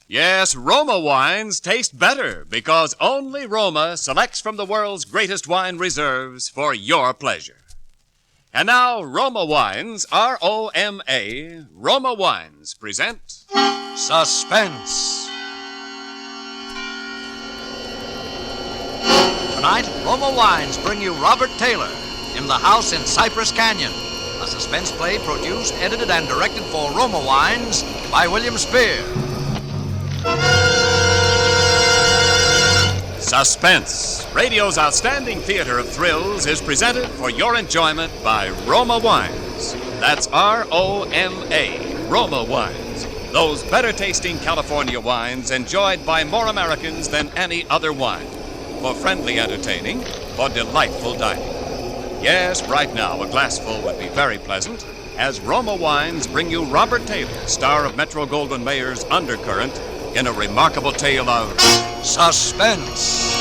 Yes, Roma wines taste better because only Roma selects from the world's greatest wine reserves for your pleasure. And now, Roma Wines, R-O-M-A, Roma Wines present Suspense. Tonight, Roma Wines bring you Robert Taylor in The House in Cypress Canyon, a suspense play produced, edited, and directed for Roma Wines by William Spear. Suspense, radio's outstanding theater of thrills, is presented for your enjoyment by Roma Wines. That's R-O-M-A, Roma Wines. Those better-tasting California wines enjoyed by more Americans than any other wine. For friendly entertaining, for delightful dining. Yes, right now, a glassful would be very pleasant, as Roma Wines bring you Robert Taylor, star of Metro-Goldwyn-Mayer's Undercurrent, in a remarkable tale of suspense.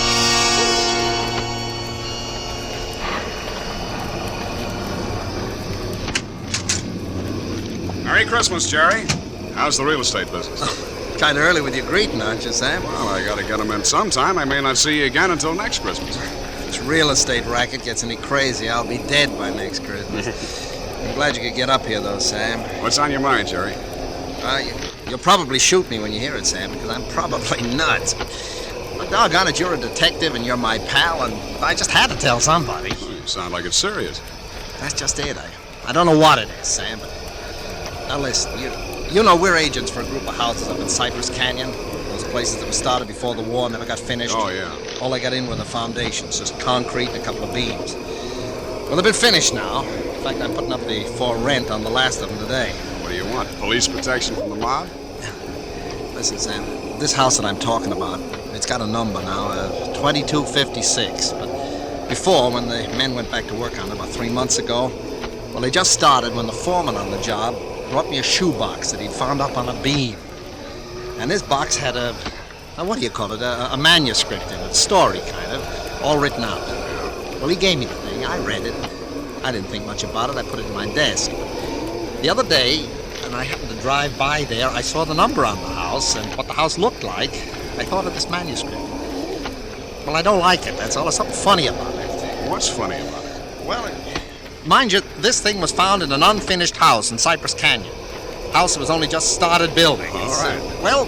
Merry Christmas, Jerry. How's the real estate business? Kind of early with your greeting, aren't you, Sam? Well, I gotta get them in sometime. I may not see you again until next Christmas. If this real estate racket gets any crazy, I'll be dead by next Christmas. I'm glad you could get up here, though, Sam. What's on your mind, Jerry? You'll probably shoot me when you hear it, Sam, because I'm probably nuts. But doggone it, you're a detective and you're my pal, and I just had to tell somebody. Well, you sound like it's serious. That's just it. I don't know what it is, Sam, but... Now listen, you know we're agents for a group of houses up in Cypress Canyon. Those places that were started before the war never got finished. Oh, yeah. All I got in were the foundations, just concrete and a couple of beams. Well, they've been finished now. In fact, I'm putting up the for rent on the last of them today. What do you want? Police protection from the mob? Listen, Sam, this house that I'm talking about, it's got a number now, 2256. But before, when the men went back to work on it about 3 months ago, well, they just started when the foreman on the job brought me a shoebox that he'd found up on a beam. And this box had a manuscript in it, a story kind of, all written out. Well, he gave me the thing, I read it. I didn't think much about it, I put it in my desk. The other day, and I happened to drive by there, I saw the number on the house and what the house looked like. I thought of this manuscript. Well, I don't like it, that's all. There's something funny about it. What's funny about it? Well, mind you, this thing was found in an unfinished house in Cypress Canyon. House that was only just started building. All right. Well,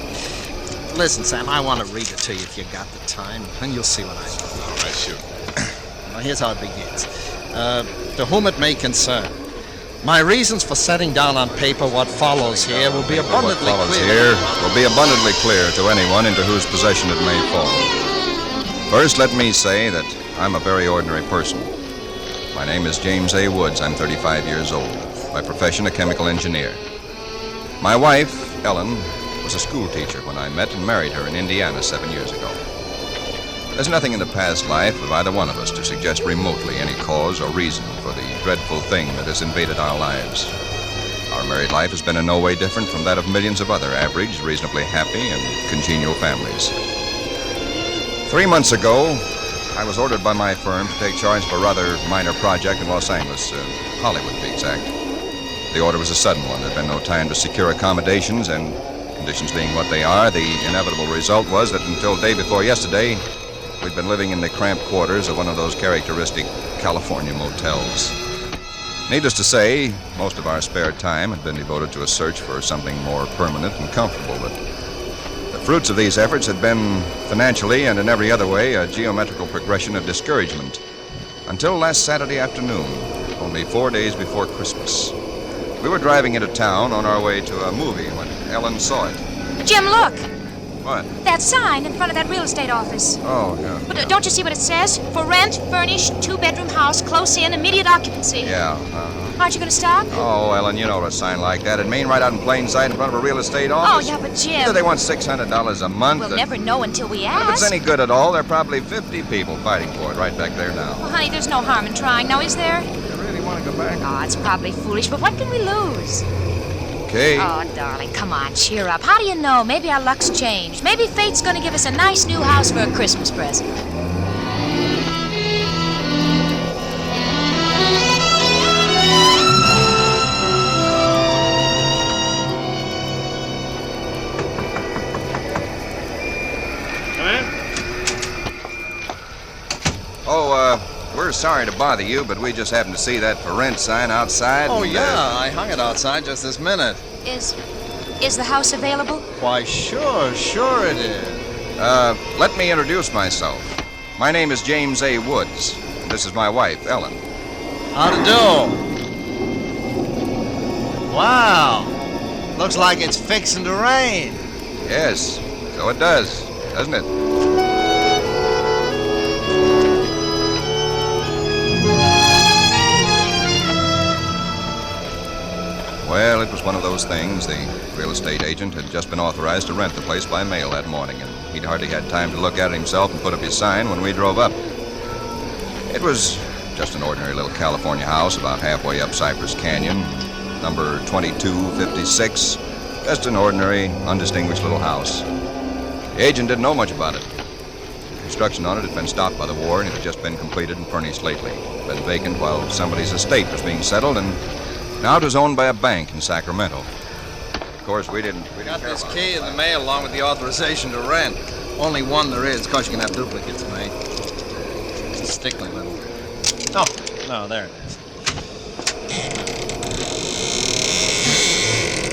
listen, Sam, I want to read it to you if you got the time, and you'll see what I mean. All right, shoot. Well, here's how it begins. To whom it may concern. My reasons for setting down on paper what follows here will be abundantly clear. To anyone into whose possession it may fall. First, let me say that I'm a very ordinary person. My name is James A. Woods. I'm 35 years old. By profession, a chemical engineer. My wife, Ellen, was a school teacher when I met and married her in Indiana 7 years ago. There's nothing in the past life of either one of us to suggest remotely any cause or reason for the dreadful thing that has invaded our lives. Our married life has been in no way different from that of millions of other average, reasonably happy, and congenial families. 3 months ago, I was ordered by my firm to take charge of a rather minor project in Los Angeles, Hollywood to be exact. The order was a sudden one. There'd been no time to secure accommodations, and conditions being what they are, the inevitable result was that until day before yesterday, we'd been living in the cramped quarters of one of those characteristic California motels. Needless to say, most of our spare time had been devoted to a search for something more permanent and comfortable, but the fruits of these efforts had been, financially and in every other way, a geometrical progression of discouragement. Until last Saturday afternoon, only 4 days before Christmas. We were driving into town on our way to a movie when Ellen saw it. Jim, look! What? That sign in front of that real estate office. Oh, yeah. But don't you see what it says? For rent, furnished, 2-bedroom house, close in, immediate occupancy. Yeah, Aren't you going to stop? Oh, Ellen, you know what a sign like that'd mean, right out in plain sight in front of a real estate office. Oh, yeah, but Jim... Either they want $600 a month. We'll never know until we ask. If it's any good at all, there are probably 50 people fighting for it right back there now. Well, honey, there's no harm in trying, now is there? You really want to go back? Oh, it's probably foolish, but what can we lose? Okay. Oh, darling, come on, cheer up. How do you know? Maybe our luck's changed. Maybe fate's going to give us a nice new house for a Christmas present. We're sorry to bother you, but we just happened to see that for rent sign outside. Oh, and, yeah, I hung it outside just this minute. Is the house available? Why, sure it is. Let me introduce myself. My name is James A. Woods. This is my wife, Ellen. How'd it do? Wow. Looks like it's fixing to rain. Yes, so it does, doesn't it? Well, it was one of those things. The real estate agent had just been authorized to rent the place by mail that morning, and he'd hardly had time to look at it himself and put up his sign when we drove up. It was just an ordinary little California house about halfway up Cypress Canyon, number 2256. Just an ordinary, undistinguished little house. The agent didn't know much about it. Construction on it had been stopped by the war, and it had just been completed and furnished lately. It had been vacant while somebody's estate was being settled, and now it was owned by a bank in Sacramento. Of course, we didn't Got care this about key it. in the mail along with the authorization to rent. Only one there is, because you can have duplicates made. It's a stickly little. Oh, no, there it is.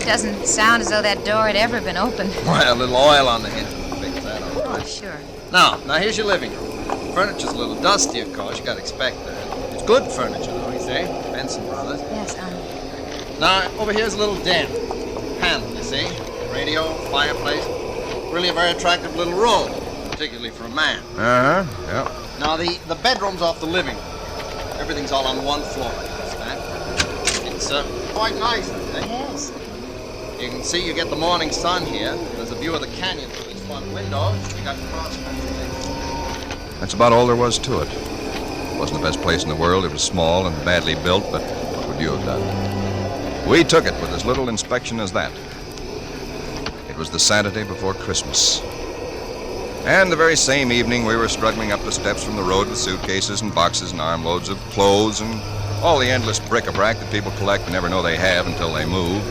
Doesn't sound as though that door had ever been opened. Well, a little oil on the hinge will fix that up. Oh, sure. Now here's your living room. Furniture's a little dusty, of course. You gotta expect that. It's good furniture, though, you say? Benson Brothers. Yes, Now, over here's a little den. Panel, you see? Radio, fireplace. Really a very attractive little room, particularly for a man. Uh-huh, yeah. Now, the bedroom's off the living room. Everything's all on one floor, you understand? It's quite nice, I think. Yes. You can see you get the morning sun here. There's a view of the canyon through these front windows. You got prospects. That's about all there was to it. It wasn't the best place in the world. It was small and badly built, but what would you have done? We took it with as little inspection as that. It was the Saturday before Christmas. And the very same evening, we were struggling up the steps from the road with suitcases and boxes and armloads of clothes and all the endless bric-a-brac that people collect and never know they have until they move.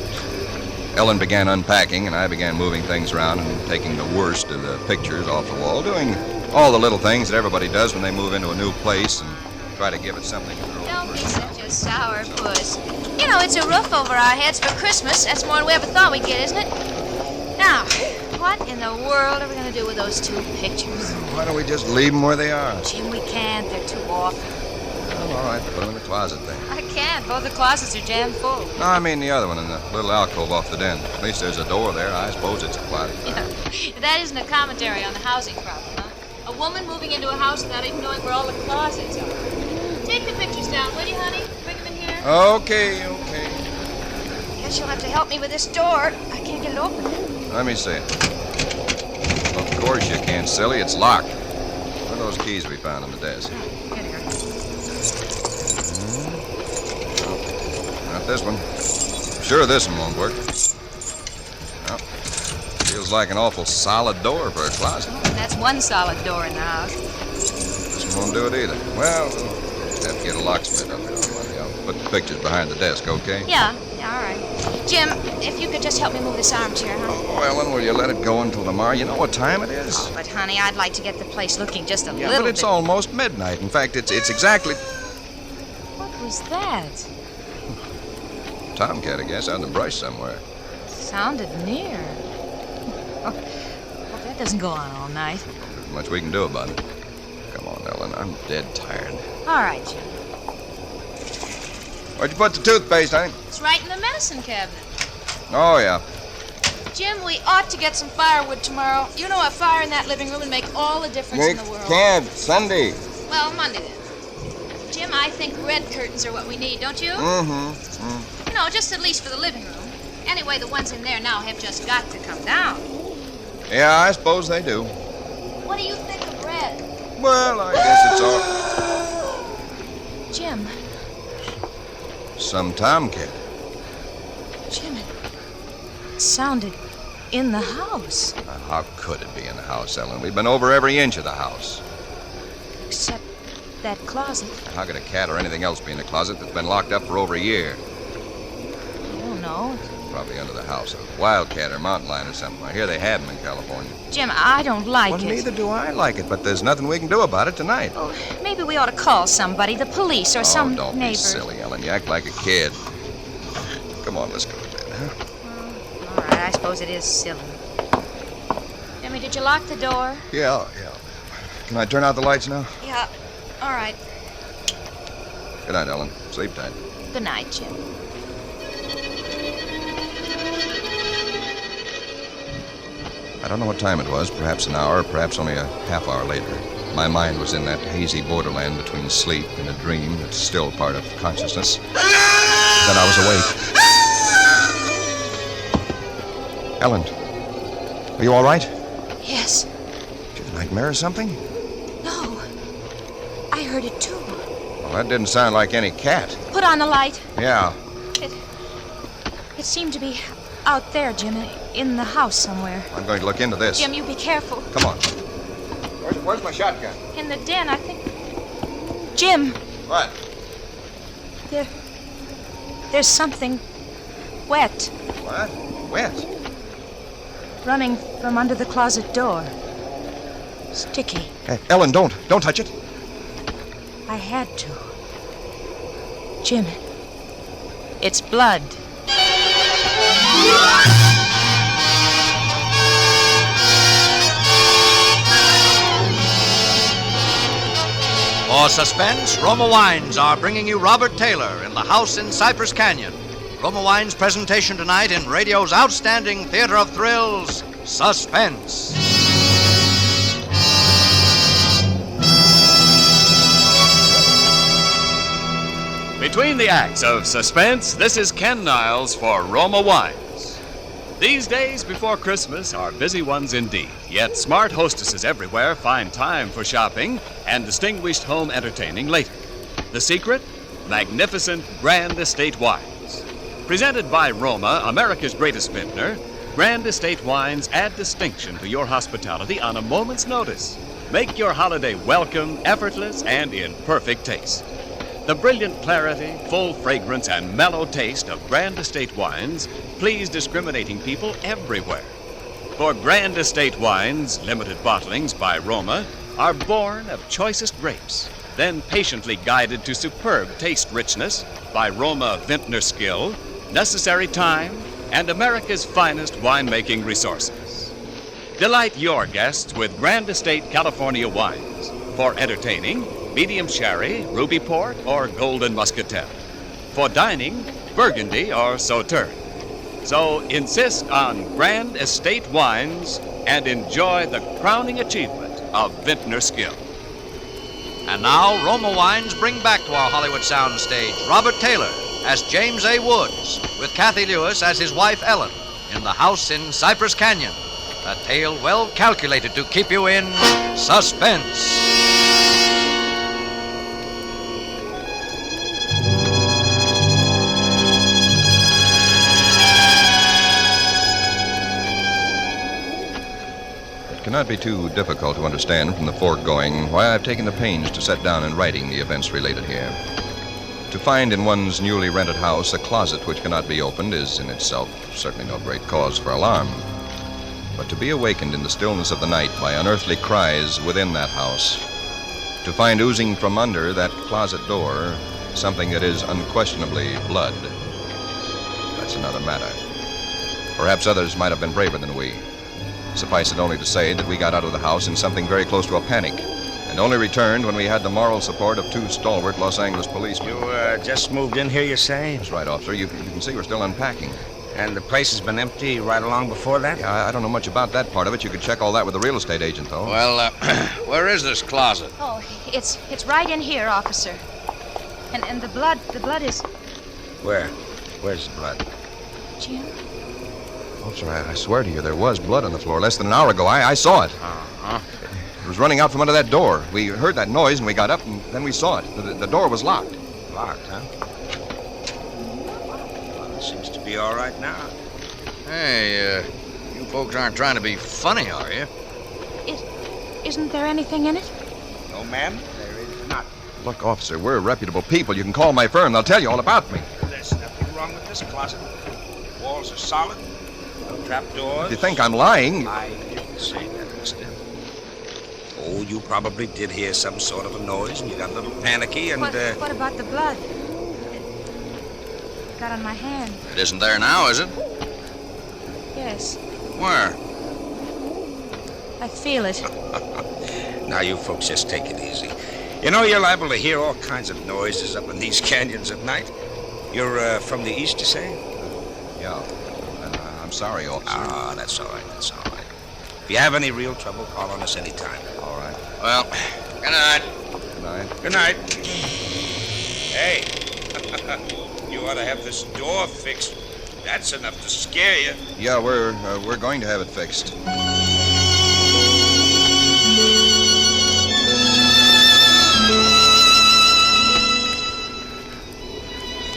Ellen began unpacking, and I began moving things around and taking the worst of the pictures off the wall, doing all the little things that everybody does when they move into a new place and try to give it something of their own Don't be personality. such a sour puss. You know, it's a roof over our heads for Christmas. That's more than we ever thought we'd get, isn't it? Now, what in the world are we going to do with those 2 pictures? Why don't we just leave them where they are? Jim, we can't. They're too awful. Well, all right, put them in the closet then. I can't. Both the closets are jammed full. No, I mean the other one in the little alcove off the den. At least there's a door there. I suppose it's a closet. Yeah. That isn't a commentary on the housing problem, huh? A woman moving into a house without even knowing where all the closets are. Take the pictures down, will you, honey? Bring them in here. Okay. Guess you'll have to help me with this door. I can't get it open. Let me see it. Of course you can't, silly. It's locked. What are those keys we found on the desk? Here they are. Not this one. Sure this one won't work. No. Feels like an awful solid door for a closet. That's one solid door in the house. This one won't do it either. Well, we'll have to get a locksmith up here on Monday. I'll put the pictures behind the desk, okay? Yeah, All right. Jim, if you could just help me move this armchair, huh? Oh, Ellen, will you let it go until tomorrow? You know what time it is? Oh, but, honey, I'd like to get the place looking just a Yeah, little but it's bit... almost midnight. In fact, it's exactly... What was that? Tomcat, I guess, out in the brush somewhere. Sounded near. Oh, hope that doesn't go on all night. There's much we can do about it. Come on, Ellen, I'm dead tired. All right, Jim. Where'd you put the toothpaste, honey? It's right in the medicine cabinet. Oh, yeah. Jim, we ought to get some firewood tomorrow. You know, a fire in that living room would make all the difference in the world. Can't. Sunday. Well, Monday then. Jim, I think red curtains are what we need, don't you? Mm-hmm. No, just at least for the living room. Anyway, the ones in there now have just got to come down. Yeah, I suppose they do. What do you think of red? Well, I guess it's all... Jim. Some tomcat. Jim, it sounded in the house. How could it be in the house, Ellen? We've been over every inch of the house. Except that closet. How could a cat or anything else be in a closet that's been locked up for over a year? I don't know. Probably under the house. A wildcat or mountain lion or something. I hear they have them in California. Jim, I don't like Well, it. neither do I like it, but there's nothing we can do about it tonight. Oh, maybe we ought to call somebody, the police or some don't neighbor. be silly, Ellen. You act like a kid. Come on, let's go to bed, huh? All right, I suppose it is silly. Jimmy, did you lock the door? Yeah. Can I turn out the lights now? Yeah. All right. Good night, Ellen. Sleep tight. Good night, Jim. I don't know what time it was, perhaps an hour, perhaps only a half hour later. My mind was in that hazy borderland between sleep and a dream that's still part of consciousness. Then I was awake. Ellen, are you all right? Yes. Did you nightmare or something? No. I heard it too. Well, that didn't sound like any cat. Put on the light. Yeah. It seemed to be out there, Jim, in the house somewhere. I'm going to look into this. Jim, you be careful. Come on. Where's my shotgun? In the den, I think. Jim, What? there's something wet What? Wet? running from under the closet door. Sticky. Hey, Ellen, don't touch it. I had to. Jim, it's blood. For Suspense, Roma Wines are bringing you Robert Taylor in the house in Cypress Canyon. Roma Wines' presentation tonight in radio's outstanding theater of thrills, Suspense. Between the acts of Suspense, this is Ken Niles for Roma Wines. These days before Christmas are busy ones indeed, yet smart hostesses everywhere find time for shopping and distinguished home entertaining later. The secret? Magnificent Grand Estate Wines. Presented by Roma, America's greatest vintner, Grand Estate Wines add distinction to your hospitality on a moment's notice. Make your holiday welcome, effortless, and in perfect taste. The brilliant clarity, full fragrance, and mellow taste of Grand Estate wines please discriminating people everywhere. For Grand Estate wines, limited bottlings by Roma, are born of choicest grapes, then patiently guided to superb taste richness by Roma vintner skill, necessary time, and America's finest winemaking resources. Delight your guests with Grand Estate California wines for entertaining, medium sherry, ruby port, or golden muscatel. For dining, Burgundy or Sauterne. So insist on Grand Estate wines and enjoy the crowning achievement of vintner skill. And now, Roma Wines bring back to our Hollywood soundstage Robert Taylor as James A. Woods, with Kathy Lewis as his wife Ellen, in the house in Cypress Canyon. A tale well calculated to keep you in suspense. It cannot be too difficult to understand from the foregoing why I've taken the pains to set down in writing the events related here. To find in one's newly rented house a closet which cannot be opened is in itself certainly no great cause for alarm. But to be awakened in the stillness of the night by unearthly cries within that house, to find oozing from under that closet door something that is unquestionably blood, that's another matter. Perhaps others might have been braver than we. Suffice it only to say that we got out of the house in something very close to a panic, and only returned when we had the moral support of two stalwart Los Angeles policemen. You just moved in here, you say? That's right, officer. You can see we're still unpacking. And the place has been empty right along before that? Yeah, I don't know much about that part of it. You could check all that with the real estate agent, though. Well, where is this closet? Oh, it's right in here, officer. And the blood is... Where? Where's the blood? Jim? Officer, I swear to you, there was blood on the floor less than an hour ago. I saw it. Uh-huh. It was running out from under that door. We heard that noise and we got up and then we saw it. The door was locked. Locked, huh? Well, it seems to be all right now. Hey, you folks aren't trying to be funny, are you? Isn't there anything in it? No, ma'am, there is not. Look, officer, we're reputable people. You can call my firm. They'll tell you all about me. There's nothing wrong with this closet. The walls are solid. No trapdoors. If you think I'm lying... I didn't say that, mister. Oh, you probably did hear some sort of a noise, and you got a little panicky, and, What about the blood? It got on my hand. It isn't there now, is it? Yes. Where? I feel it. Now, you folks just take it easy. You know, you're liable to hear all kinds of noises up in these canyons at night. You're from the east, you say? Yeah. And I'm sorry, officer. Ah, that's all right, that's all right. If you have any real trouble, call on us anytime. All right. Well, good night. Good night. Good night. Hey, you ought to have this door fixed. That's enough to scare you. Yeah, we're going to have it fixed.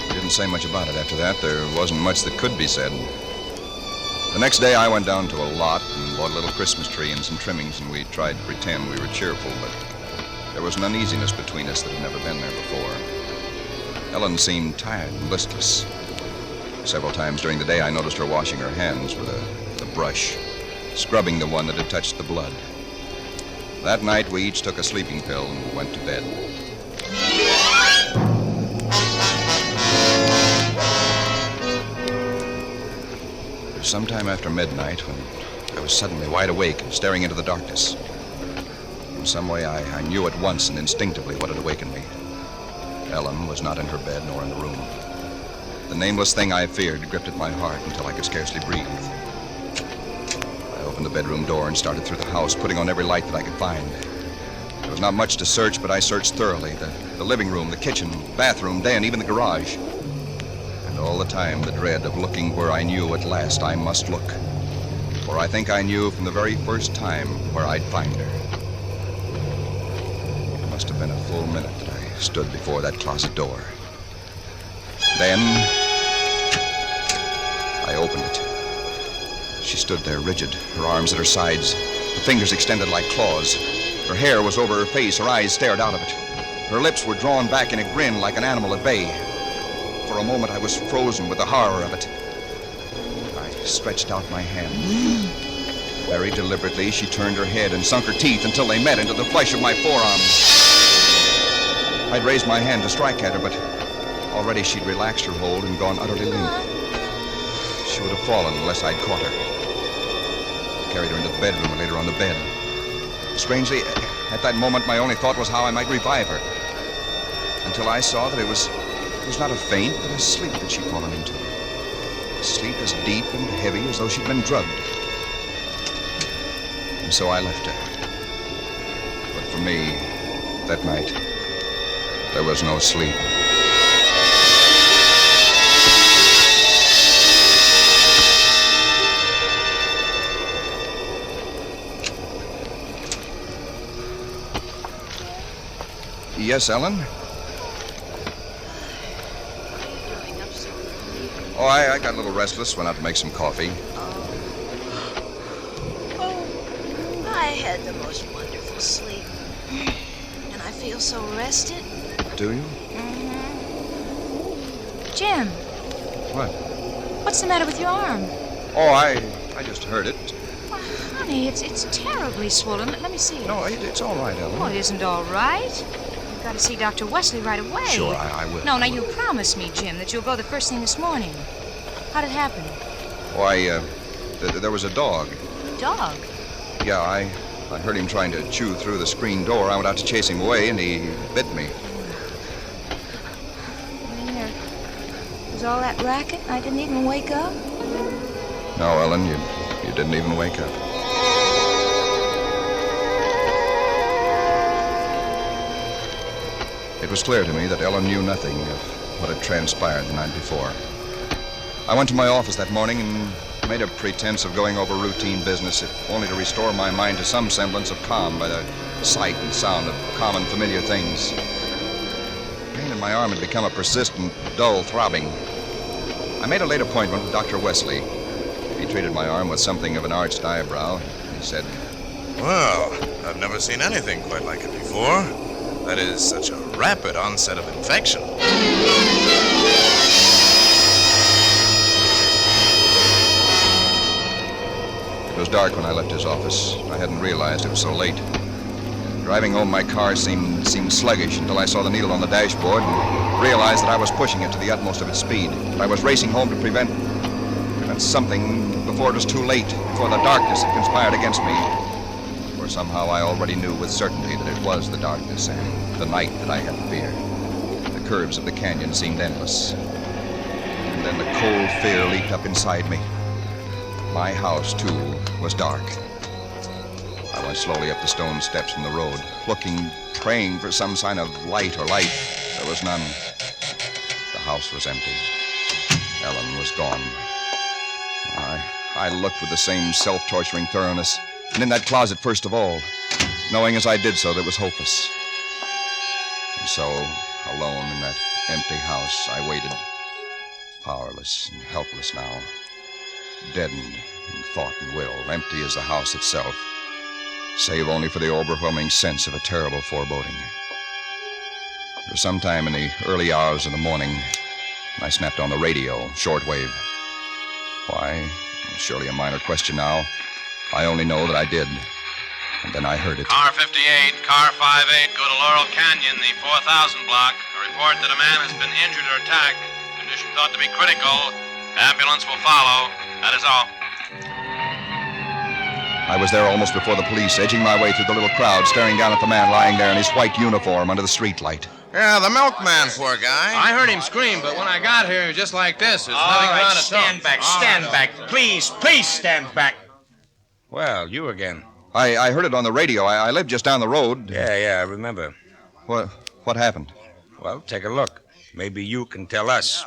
We didn't say much about it after that. There wasn't much that could be said. The next day, I went down to a lot and bought a little Christmas tree and some trimmings, and we tried to pretend we were cheerful, but there was an uneasiness between us that had never been there before. Ellen seemed tired and listless. Several times during the day, I noticed her washing her hands with a brush, scrubbing the one that had touched the blood. That night, we each took a sleeping pill and went to bed. Sometime after midnight, when I was suddenly wide awake and staring into the darkness. In some way, I knew at once and instinctively what had awakened me. Ellen was not in her bed nor in the room. The nameless thing I feared gripped at my heart until I could scarcely breathe. I opened the bedroom door and started through the house, putting on every light that I could find. There was not much to search, but I searched thoroughly. The living room, the kitchen, bathroom, den, even the garage. And all the time, the dread of looking where I knew at last I must look. For I think I knew from the very first time where I'd find her. It must have been a full minute that I stood before that closet door. Then, I opened it. She stood there rigid, her arms at her sides, her fingers extended like claws. Her hair was over her face, her eyes stared out of it. Her lips were drawn back in a grin like an animal at bay. For a moment, I was frozen with the horror of it. I stretched out my hand. Very deliberately, she turned her head and sunk her teeth until they met into the flesh of my forearm. I'd raised my hand to strike at her, but already she'd relaxed her hold and gone utterly limp. She would have fallen unless I'd caught her. I carried her into the bedroom and laid her on the bed. Strangely, at that moment, my only thought was how I might revive her. Until I saw that it was not a faint, but a sleep that she'd fallen into. A sleep as deep and heavy as though she'd been drugged. And so I left her. But for me, that night, there was no sleep. Yes, Ellen? Oh, I got a little restless, went out to make some coffee. Oh, I had the most wonderful sleep. And I feel so rested. Do you? Mm-hmm. Jim, What? what's the matter with your arm? Oh, I just heard it. Well, honey, it's terribly swollen. Let me see it. No, it's all right, Ellen. Oh, it isn't all right. You've got to see Dr. Wesley right away. Sure, I will. No, now you promised me, Jim, that you'll go the first thing this morning. How'd it happen? Oh, there was a dog. Dog? Yeah, I heard him trying to chew through the screen door. I went out to chase him away, and he bit me. There was all that racket, and I didn't even wake up? No, Ellen, you didn't even wake up. It was clear to me that Ellen knew nothing of what had transpired the night before. I went to my office that morning and made a pretense of going over routine business, if only to restore my mind to some semblance of calm by the sight and sound of common, familiar things. Pain in my arm had become a persistent, dull throbbing. I made a late appointment with Dr. Wesley. He treated my arm with something of an arched eyebrow. He said, Well, I've never seen anything quite like it before. That is such a rapid onset of infection. It was dark when I left his office. I hadn't realized it was so late. Driving home, my car seemed sluggish until I saw the needle on the dashboard and realized that I was pushing it to the utmost of its speed. That I was racing home to prevent something before it was too late, before the darkness had conspired against me. For somehow I already knew with certainty that it was the darkness and the night that I had feared. The curves of the canyon seemed endless. And then the cold fear leaped up inside me. My house, too, was dark. I went slowly up the stone steps from the road, looking, praying for some sign of light or life. There was none. The house was empty. Ellen was gone. I looked with the same self-torturing thoroughness, and in that closet first of all, knowing as I did so that it was hopeless. And so, alone in that empty house, I waited, powerless and helpless now, deadened in thought and will, empty as the house itself, save only for the overwhelming sense of a terrible foreboding. For some time in the early hours of the morning, I snapped on the radio, shortwave. Why? Surely a minor question now. I only know that I did. And then I heard it. Car 58, car 58, go to Laurel Canyon, the 4000 block. A report that a man has been injured or attacked. Condition thought to be critical. Ambulance will follow. That is all. I was there almost before the police, edging my way through the little crowd, staring down at the man lying there in his white uniform under the streetlight. Yeah, the milkman, poor guy. I heard him scream, but when I got here, he was just like this. There's nothing All right, on it. stand back, stand back. Please stand back. Well, you again. I heard it on the radio. I lived just down the road. Yeah, I remember. What happened? Well, take a look. Maybe you can tell us.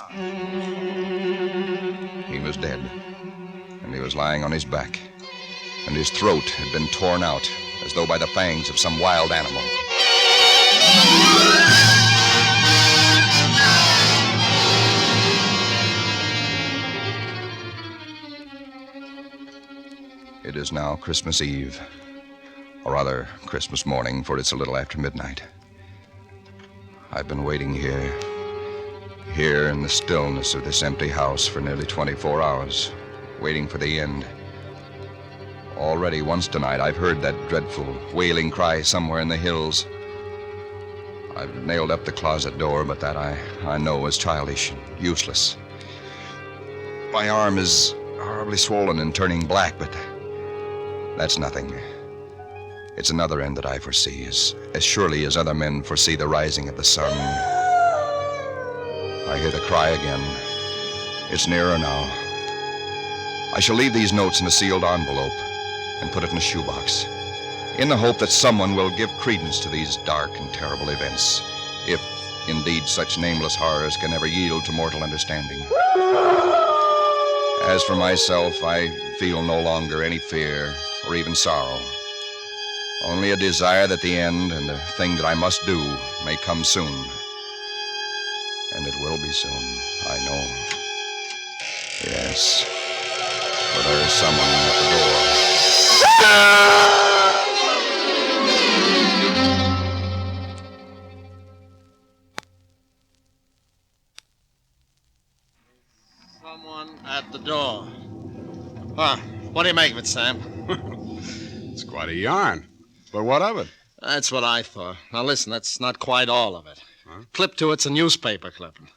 He was dead. And he was lying on his back. And his throat had been torn out, as though by the fangs of some wild animal. It is now Christmas Eve, or rather Christmas morning, for it's a little after midnight. I've been waiting here in the stillness of this empty house for nearly 24 hours, waiting for the end. Already once tonight I've heard that dreadful wailing cry somewhere in the hills. I've nailed up the closet door, but that I know is childish and useless. My arm is horribly swollen and turning black, but that's nothing. It's another end that I foresee, as surely as other men foresee the rising of the sun. I hear the cry again. It's nearer now. I shall leave these notes in a sealed envelope and put it in a shoebox, in the hope that someone will give credence to these dark and terrible events, if indeed such nameless horrors can ever yield to mortal understanding. As for myself, I feel no longer any fear or even sorrow, only a desire that the end and the thing that I must do may come soon. And it will be soon, I know. Yes, for there is someone at the door. Someone at the door. Huh. What do you make of it, Sam? It's quite a yarn. But what of it? That's what I thought. Now, listen, that's not quite all of it. Huh? Clip to it's a newspaper clipping.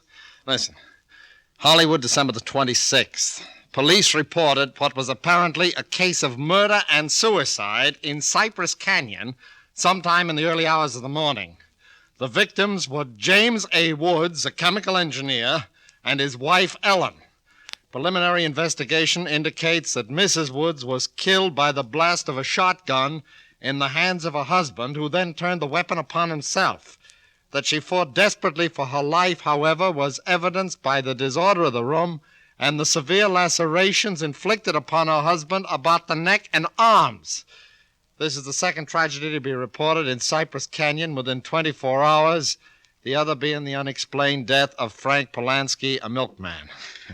Listen. Hollywood, December the 26th. Police reported what was apparently a case of murder and suicide in Cypress Canyon sometime in the early hours of the morning. The victims were James A. Woods, a chemical engineer, and his wife, Ellen. Preliminary investigation indicates that Mrs. Woods was killed by the blast of a shotgun in the hands of her husband, who then turned the weapon upon himself. That she fought desperately for her life, however, was evidenced by the disorder of the room and the severe lacerations inflicted upon her husband about the neck and arms. This is the second tragedy to be reported in Cypress Canyon within 24 hours, the other being the unexplained death of Frank Polanski, a milkman.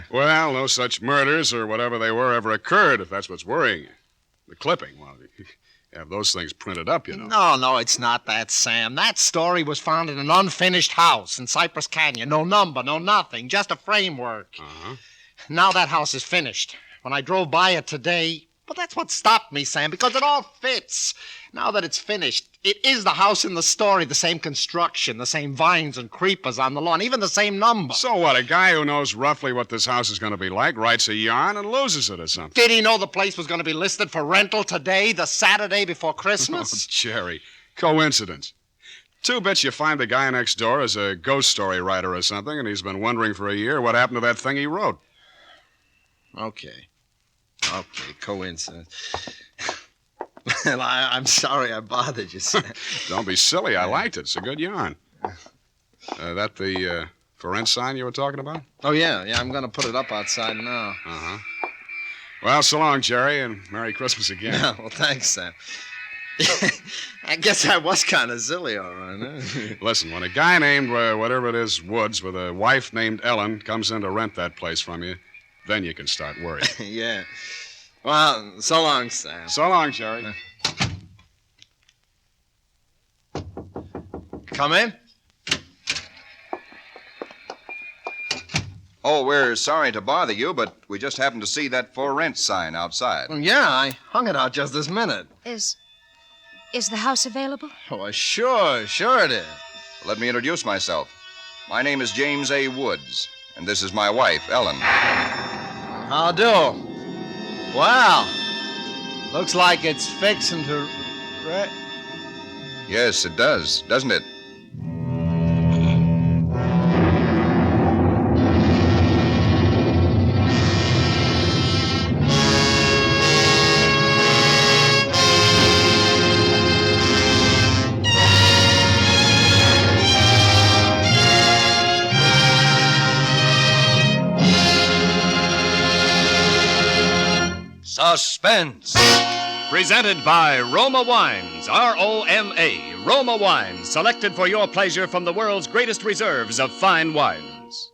Well, no such murders or whatever they were ever occurred, if that's what's worrying you. The clipping, well, you have those things printed up, you know. No, it's not that, Sam. That story was found in an unfinished house in Cypress Canyon. No number, no nothing, just a framework. Uh-huh. Now that house is finished. When I drove by it today, well, that's what stopped me, Sam, because it all fits. Now that it's finished, it is the house in the story, the same construction, the same vines and creepers on the lawn, even the same number. So what, a guy who knows roughly what this house is going to be like writes a yarn and loses it or something? Did he know the place was going to be listed for rental today, the Saturday before Oh, Christmas? Jerry, coincidence. Two bits you find the guy next door is a ghost story writer or something, and he's been wondering for a year what happened to that thing he wrote. Okay, coincidence. Well, I'm sorry I bothered you, Sam. Don't be silly. I liked it. It's a good yarn. That the for rent sign you were talking about? Oh, yeah, I'm going to put it up outside now. Uh-huh. Well, so long, Jerry, and Merry Christmas again. Yeah, well, thanks, Sam. I guess I was kind of silly, all right, huh? Listen, when a guy named, whatever it is, Woods, with a wife named Ellen, comes in to rent that place from you, then you can start worrying. Yeah. Well, so long, Sam. So long, Jerry. Come in. Oh, we're sorry to bother you, but we just happened to see that for rent sign outside. Yeah, I hung it out just this minute. Is the house available? Oh, sure it is. Let me introduce myself. My name is James A. Woods, and this is my wife, Ellen. How do? Wow. Looks like it's fixing to... Yes, it does, doesn't it? Suspense. Presented by Roma Wines, R-O-M-A, Roma Wines, selected for your pleasure from the world's greatest reserves of fine wines.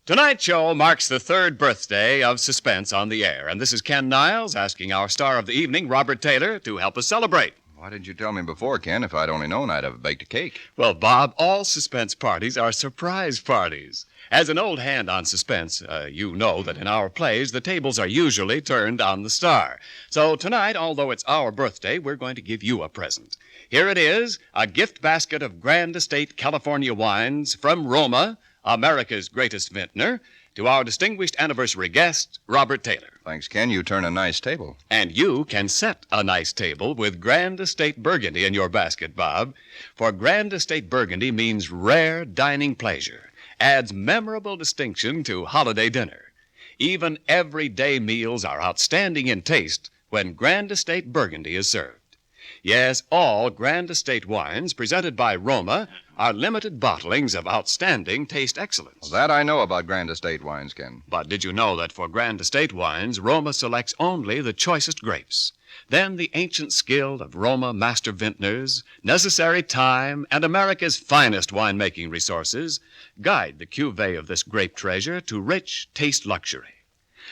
Tonight's show marks the third birthday of Suspense on the air, and this is Ken Niles asking our star of the evening, Robert Taylor, to help us celebrate. Why didn't you tell me before, Ken? If I'd only known, I'd have baked a cake. Well, Bob, all Suspense parties are surprise parties. As an old hand on Suspense, you know that in our plays, the tables are usually turned on the star. So tonight, although it's our birthday, we're going to give you a present. Here it is, a gift basket of Grand Estate California wines from Roma, America's greatest vintner, to our distinguished anniversary guest, Robert Taylor. Thanks, Ken. You turn a nice table. And you can set a nice table with Grand Estate Burgundy in your basket, Bob. For Grand Estate Burgundy means rare dining pleasure. Adds memorable distinction to holiday dinner. Even everyday meals are outstanding in taste when Grand Estate Burgundy is served. Yes, all Grand Estate wines presented by Roma are limited bottlings of outstanding taste excellence. Well, that I know about Grand Estate wines, Ken. But did you know that for Grand Estate wines, Roma selects only the choicest grapes? Then the ancient skill of Roma master vintners, necessary time, and America's finest winemaking resources guide the cuvée of this grape treasure to rich taste luxury.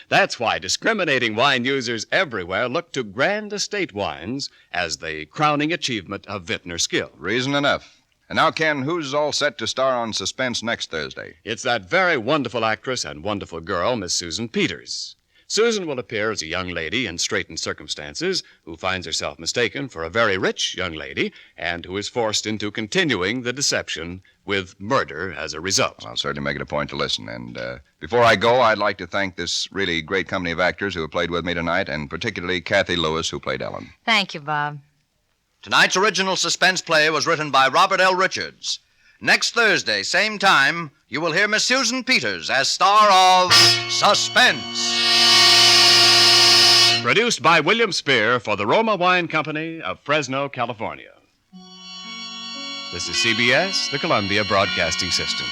That's why discriminating wine users everywhere look to Grand Estate wines as the crowning achievement of vintner skill. Reason enough. And now, Ken, who's all set to star on Suspense next Thursday? It's that very wonderful actress and wonderful girl, Miss Susan Peters. Susan will appear as a young lady in straitened circumstances who finds herself mistaken for a very rich young lady and who is forced into continuing the deception with murder as a result. I'll certainly make it a point to listen. And before I go, I'd like to thank this really great company of actors who have played with me tonight, and particularly Kathy Lewis, who played Ellen. Thank you, Bob. Tonight's original Suspense play was written by Robert L. Richards. Next Thursday, same time, you will hear Miss Susan Peters as star of Suspense. Produced by William Spear for the Roma Wine Company of Fresno, California. This is CBS, the Columbia Broadcasting System.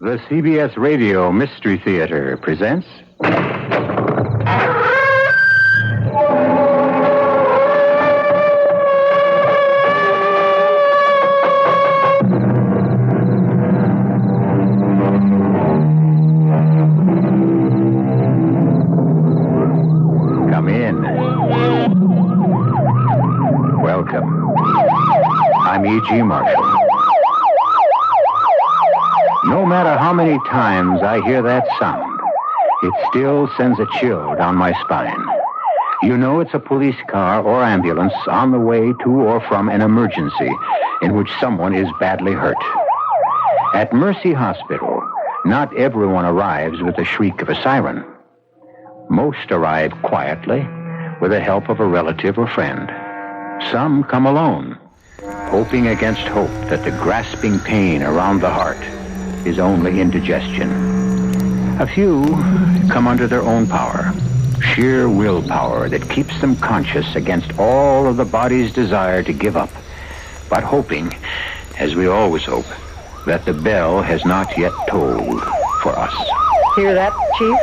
The CBS Radio Mystery Theater presents... Come in. Welcome. I'm E.G. Marshall. No matter how many times I hear that sound, it still sends a chill down my spine. You know it's a police car or ambulance on the way to or from an emergency in which someone is badly hurt. At Mercy Hospital, not everyone arrives with the shriek of a siren. Most arrive quietly with the help of a relative or friend. Some come alone, hoping against hope that the grasping pain around the heart is only indigestion. A few come under their own power, sheer willpower that keeps them conscious against all of the body's desire to give up, but hoping, as we always hope, that the bell has not yet tolled for us. Hear that, Chief?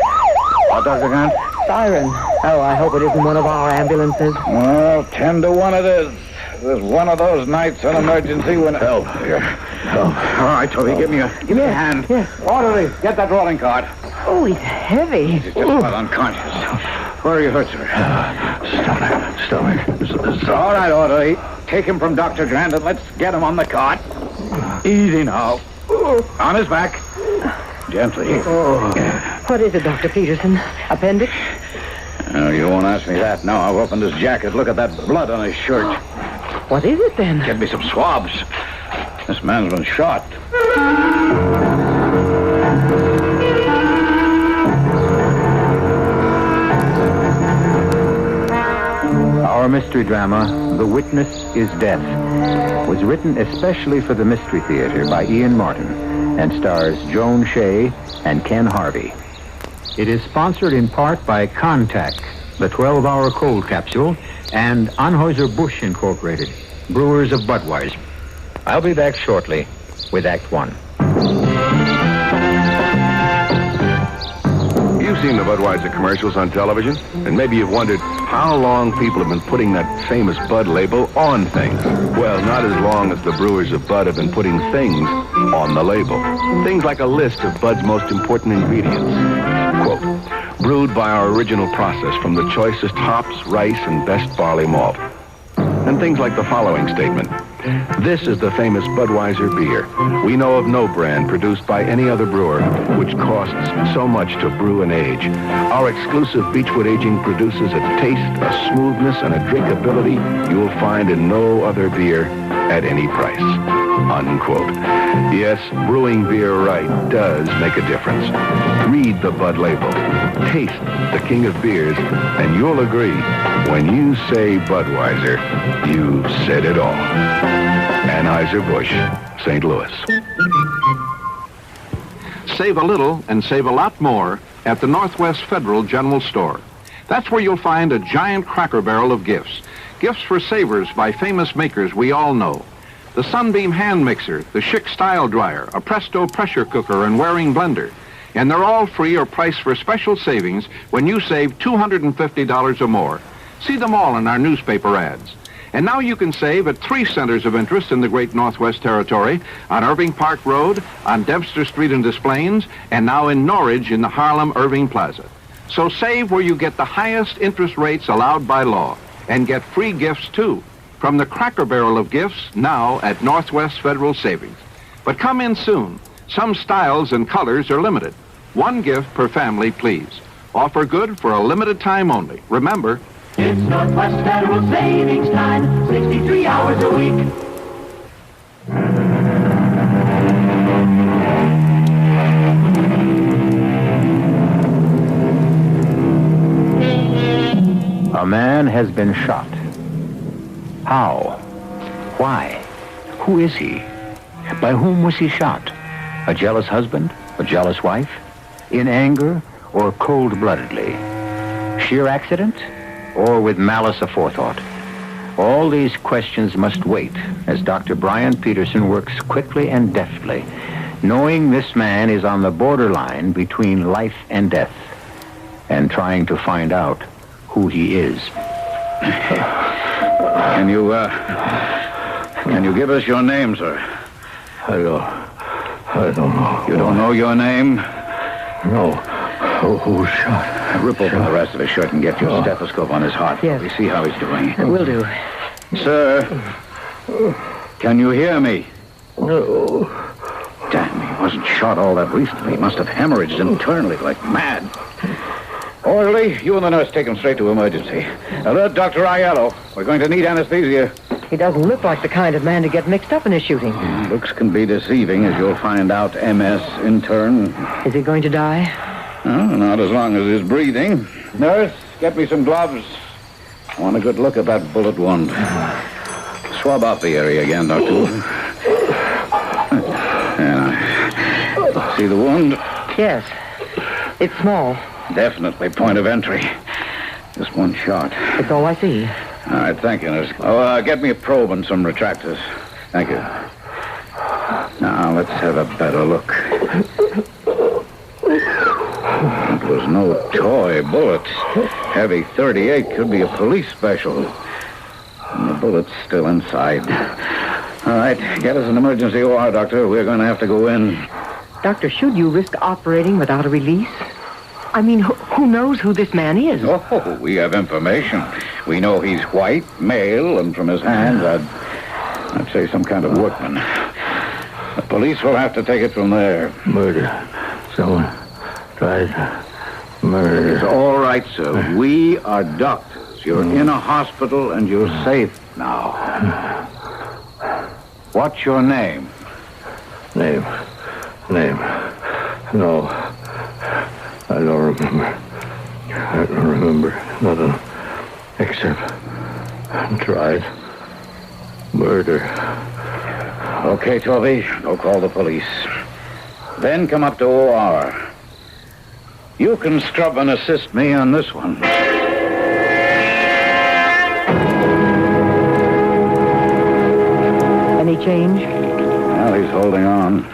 What, Dr. Grant? Siren. Oh, I hope it isn't one of our ambulances. Well, 10 to 1 it is. There's one of those nights on emergency when... Help. Here. Help. All right, Toby, give me a hand. Yes. Orderly, get that rolling cart. Oh, he's heavy. He's just about unconscious. Where are you hurt, sir? Stomach. All right, orderly. Take him from Dr. Grant and let's get him on the cart. Easy now. On his back. Gently. What is it, Dr. Peterson? Appendix? Oh, you won't ask me that now. I've opened his jacket. Look at that blood on his shirt. What is it, then? Get me some swabs. This man's been shot. Our mystery drama, The Witness is Death, was written especially for the Mystery Theater by Ian Martin and stars Joan Shea and Ken Harvey. It is sponsored in part by Contact, the 12-hour cold capsule, and Anheuser-Busch Incorporated, brewers of Budweiser. I'll be back shortly with Act One. You've seen the Budweiser commercials on television, and maybe you've wondered how long people have been putting that famous Bud label on things. Well, not as long as the brewers of Bud have been putting things on the label. Things like a list of Bud's most important ingredients. Quote, brewed by our original process from the choicest hops, rice, and best barley malt. And things like the following statement. This is the famous Budweiser beer. We know of no brand produced by any other brewer which costs so much to brew and age. Our exclusive Beechwood aging produces a taste, a smoothness, and a drinkability you will find in no other beer at any price. Unquote. Yes, brewing beer right does make a difference. Read the Bud label. Taste the king of beers, and you'll agree, when you say Budweiser, you said it all. Anheuser-Busch, St. Louis. Save a little and save a lot more at the Northwest Federal General Store. That's where you'll find a giant Cracker Barrel of gifts. Gifts for savers by famous makers we all know. The Sunbeam hand mixer, the Schick style dryer, a Presto pressure cooker and Waring blender. And they're all free or priced for special savings when you save $250 or more. See them all in our newspaper ads. And now you can save at 3 centers of interest in the Great Northwest Territory, on Irving Park Road, on Dempster Street in Des Plaines, and now in Norridge in the Harlem Irving Plaza. So save where you get the highest interest rates allowed by law, and get free gifts too, from the Cracker Barrel of gifts now at Northwest Federal Savings. But come in soon. Some styles and colors are limited. 1 gift per family, please. Offer good for a limited time only. Remember, it's Northwest Federal Savings Time, 63 hours a week. A man has been shot. How? Why? Who is he? By whom was he shot? A jealous husband? A jealous wife? In anger or cold-bloodedly? Sheer accident or with malice aforethought? All these questions must wait as Dr. Brian Peterson works quickly and deftly, knowing this man is on the borderline between life and death, and trying to find out who he is. Can you give us your name, sir? I don't know. You don't know your name? No. Who's shot? Rip open the rest of his shirt and get your stethoscope on his heart. Yes. We see how he's doing. Will do. Sir, can you hear me? No. Damn, he wasn't shot all that recently. He must have hemorrhaged internally like mad. Orderly, you and the nurse take him straight to emergency. Alert Dr. Aiello. We're going to need anesthesia. He doesn't look like the kind of man to get mixed up in a shooting. Looks can be deceiving, as you'll find out. MS intern. Is he going to die? Oh, not as long as he's breathing. Nurse, get me some gloves. I want a good look at that bullet wound. Swab out the area again, Doctor. See the wound? Yes. It's small. Definitely point of entry. Just one shot. That's all I see. All right, thank you, nurse. Oh, get me a probe and some retractors. Thank you. Now, let's have a better look. It was no toy bullet. Heavy .38 could be a police special. And the bullet's still inside. All right, get us an emergency OR, Doctor. We're going to have to go in. Doctor, should you risk operating without a release? I mean, who knows who this man is? Oh, we have information. We know he's white, male, and from his hands, I'd say some kind of workman. The police will have to take it from there. Murder. Someone tried to murder. It's all right, sir. We are doctors. You're in a hospital, and you're safe now. What's your name? Name. No. I don't remember nothing except tried murder. Okay, Toby, go call the police. Then come up to OR. You can scrub and assist me on this one. Any change? Well, he's holding on.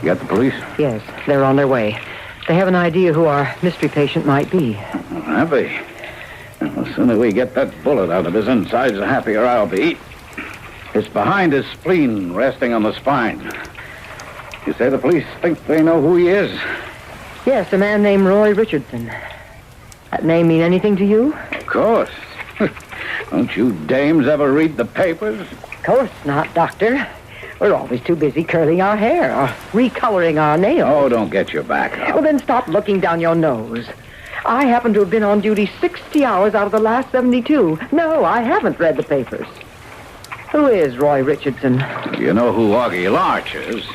You got the police? Yes, they're on their way. They have an idea who our mystery patient might be. Have they? Well, the sooner we get that bullet out of his insides, the happier I'll be. It's behind his spleen, resting on the spine. You say the police think they know who he is? Yes, a man named Roy Richardson. That name mean anything to you? Of course. Don't you dames ever read the papers? Of course not, Doctor. We're always too busy curling our hair or recoloring our nails. Oh, don't get your back up. Well, then stop looking down your nose. I happen to have been on duty 60 hours out of the last 72. No, I haven't read the papers. Who is Roy Richardson? You know who Augie Larch is?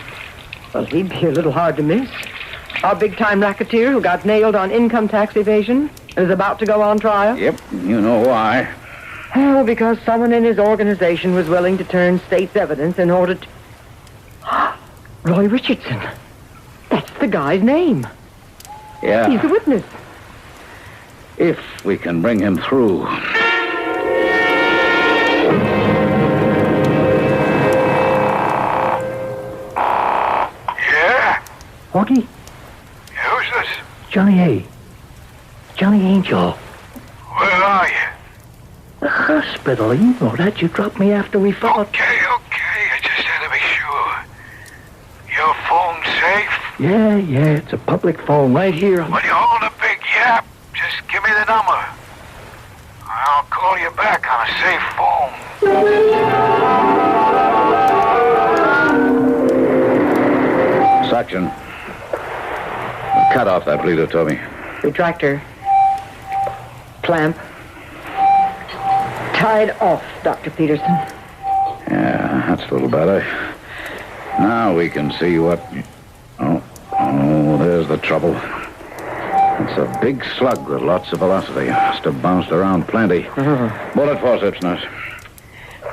Well, he'd be a little hard to miss. Our big-time racketeer who got nailed on income tax evasion and is about to go on trial? Yep, you know why. Oh, because someone in his organization was willing to turn state's evidence in order to... Roy Richardson. That's the guy's name. Yeah. He's a witness. If we can bring him through. Yeah? Augie? Who's this? Johnny A. Johnny Angel. Where are you? The hospital. You know that. You dropped me after we fought. Okay. I just had to be sure. Your phone safe? Yeah. It's a public phone right here. When you hold a big yap, just give me the number. I'll call you back on a safe phone. Suction. Cut off that bleeder, Toby. Retractor. Clamp. Tied off, Dr. Peterson. Yeah, that's a little better. Now we can see what... Oh, there's the trouble. It's a big slug with lots of velocity. Must have bounced around plenty. Bullet forceps, nurse.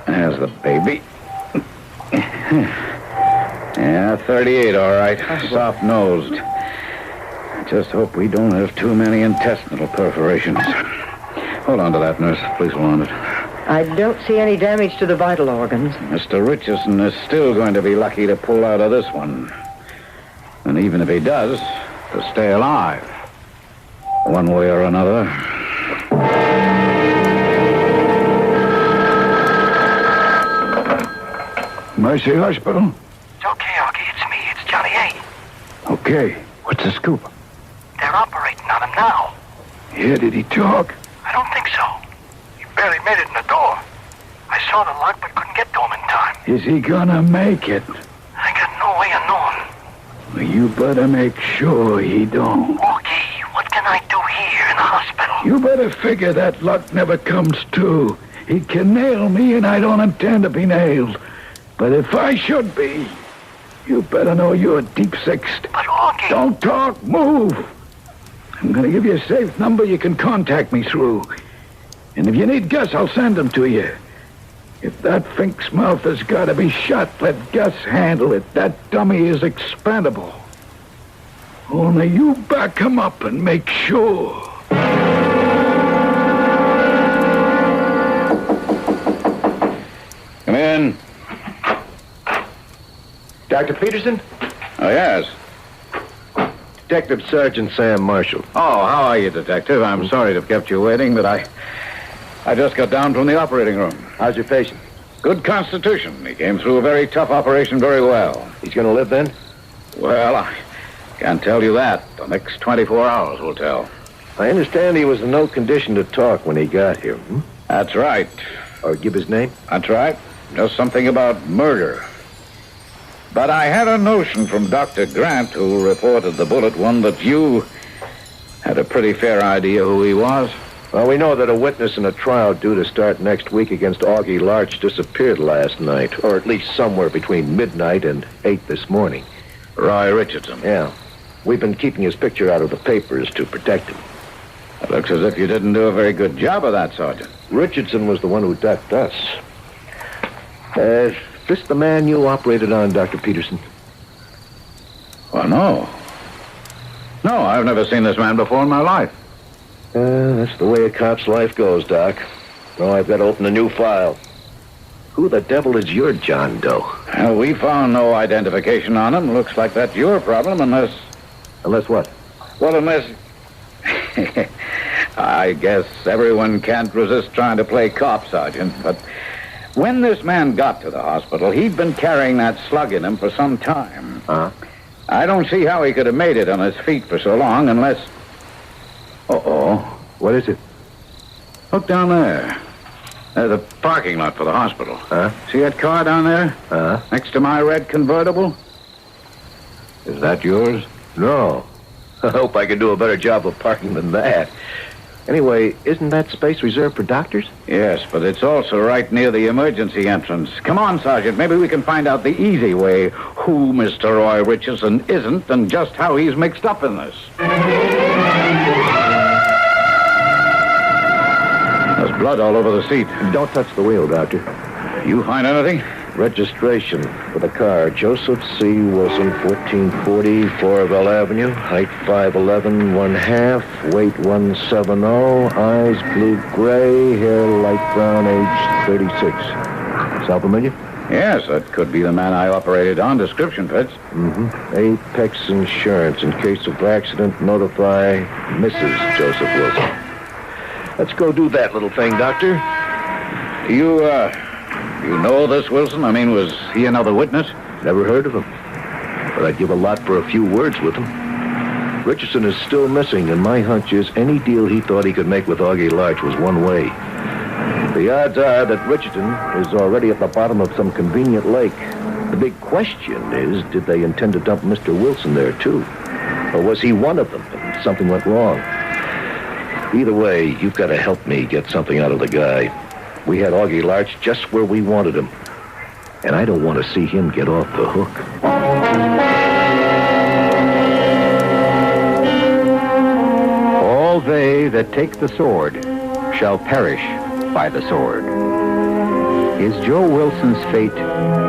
There's the baby. Yeah, 38, all right. Soft-nosed. Just hope we don't have too many intestinal perforations. Hold on to that, nurse. Please hold on to it. I don't see any damage to the vital organs. Mr. Richardson is still going to be lucky to pull out of this one. And even if he does, to stay alive. One way or another. Mercy Hospital? It's okay, Augie. It's me. It's Johnny A. Okay. What's the scoop? They're operating on him now. Yeah, did he talk? I don't think so. He barely made it in the door. I saw the lock but couldn't get to him in time. Is he gonna make it? I got no way of knowing. Well, you better make sure he don't. Augie, what can I do here in the hospital? You better figure that luck never comes to. He can nail me, and I don't intend to be nailed. But if I should be, you better know you're deep-sixed. But Augie... Don't talk, move. I'm going to give you a safe number you can contact me through. And if you need Gus, I'll send him to you. If that fink's mouth has got to be shut, let Gus handle it. That dummy is expendable. Only you back him up and make sure. Come in. Dr. Peterson? Oh, yes. Detective Sergeant Sam Marshall. Oh, how are you, Detective? I'm sorry to have kept you waiting, but I just got down from the operating room. How's your patient? Good constitution. He came through a very tough operation very well. He's going to live then? Well, I can't tell you that. The next 24 hours will tell. I understand he was in no condition to talk when he got here. That's right. Or give his name? That's right. Just something about murder. But I had a notion from Dr. Grant, who reported the bullet one, that you had a pretty fair idea who he was. Well, we know that a witness in a trial due to start next week against Augie Larch disappeared last night, or at least somewhere between midnight and 8 this morning. Roy Richardson. Yeah. We've been keeping his picture out of the papers to protect him. It looks as if you didn't do a very good job of that, Sergeant. Richardson was the one who ducked us. Is this the man you operated on, Dr. Peterson? Well, no. No, I've never seen this man before in my life. That's the way a cop's life goes, Doc. Now I've got to open a new file. Who the devil is your John Doe? Well, we found no identification on him. Looks like that's your problem, unless... Unless what? Well, unless... I guess everyone can't resist trying to play cop, Sergeant, but when this man got to the hospital, he'd been carrying that slug in him for some time. Huh? I don't see how he could have made it on his feet for so long unless... Uh-oh. What is it? Look down there. There's the parking lot for the hospital. Huh? See that car down there? Huh? Next to my red convertible? Is that yours? No. I hope I can do a better job of parking than that. Anyway, isn't that space reserved for doctors? Yes, but it's also right near the emergency entrance. Come on, Sergeant. Maybe we can find out the easy way who Mr. Roy Richardson isn't and just how he's mixed up in this. There's blood all over the seat. Don't touch the wheel, Doctor. You find anything? Registration for the car. Joseph C. Wilson, 1440 Fourville Avenue. Height 5'11", 1/2. Weight 170. Eyes blue-gray. Hair light brown. Age 36. Sound familiar? Yes, that could be the man I operated on. Description fits. Apex Insurance. In case of accident, notify Mrs. Joseph Wilson. Let's go do that little thing, Doctor. You know this Wilson? I mean, was he another witness? Never heard of him. But I'd give a lot for a few words with him. Richardson is still missing, and my hunch is any deal he thought he could make with Augie Larch was one way. The odds are that Richardson is already at the bottom of some convenient lake. The big question is, did they intend to dump Mr. Wilson there, too? Or was he one of them and something went wrong? Either way, you've got to help me get something out of the guy. We had Augie Larch just where we wanted him. And I don't want to see him get off the hook. All they that take the sword shall perish by the sword. Is Joe Wilson's fate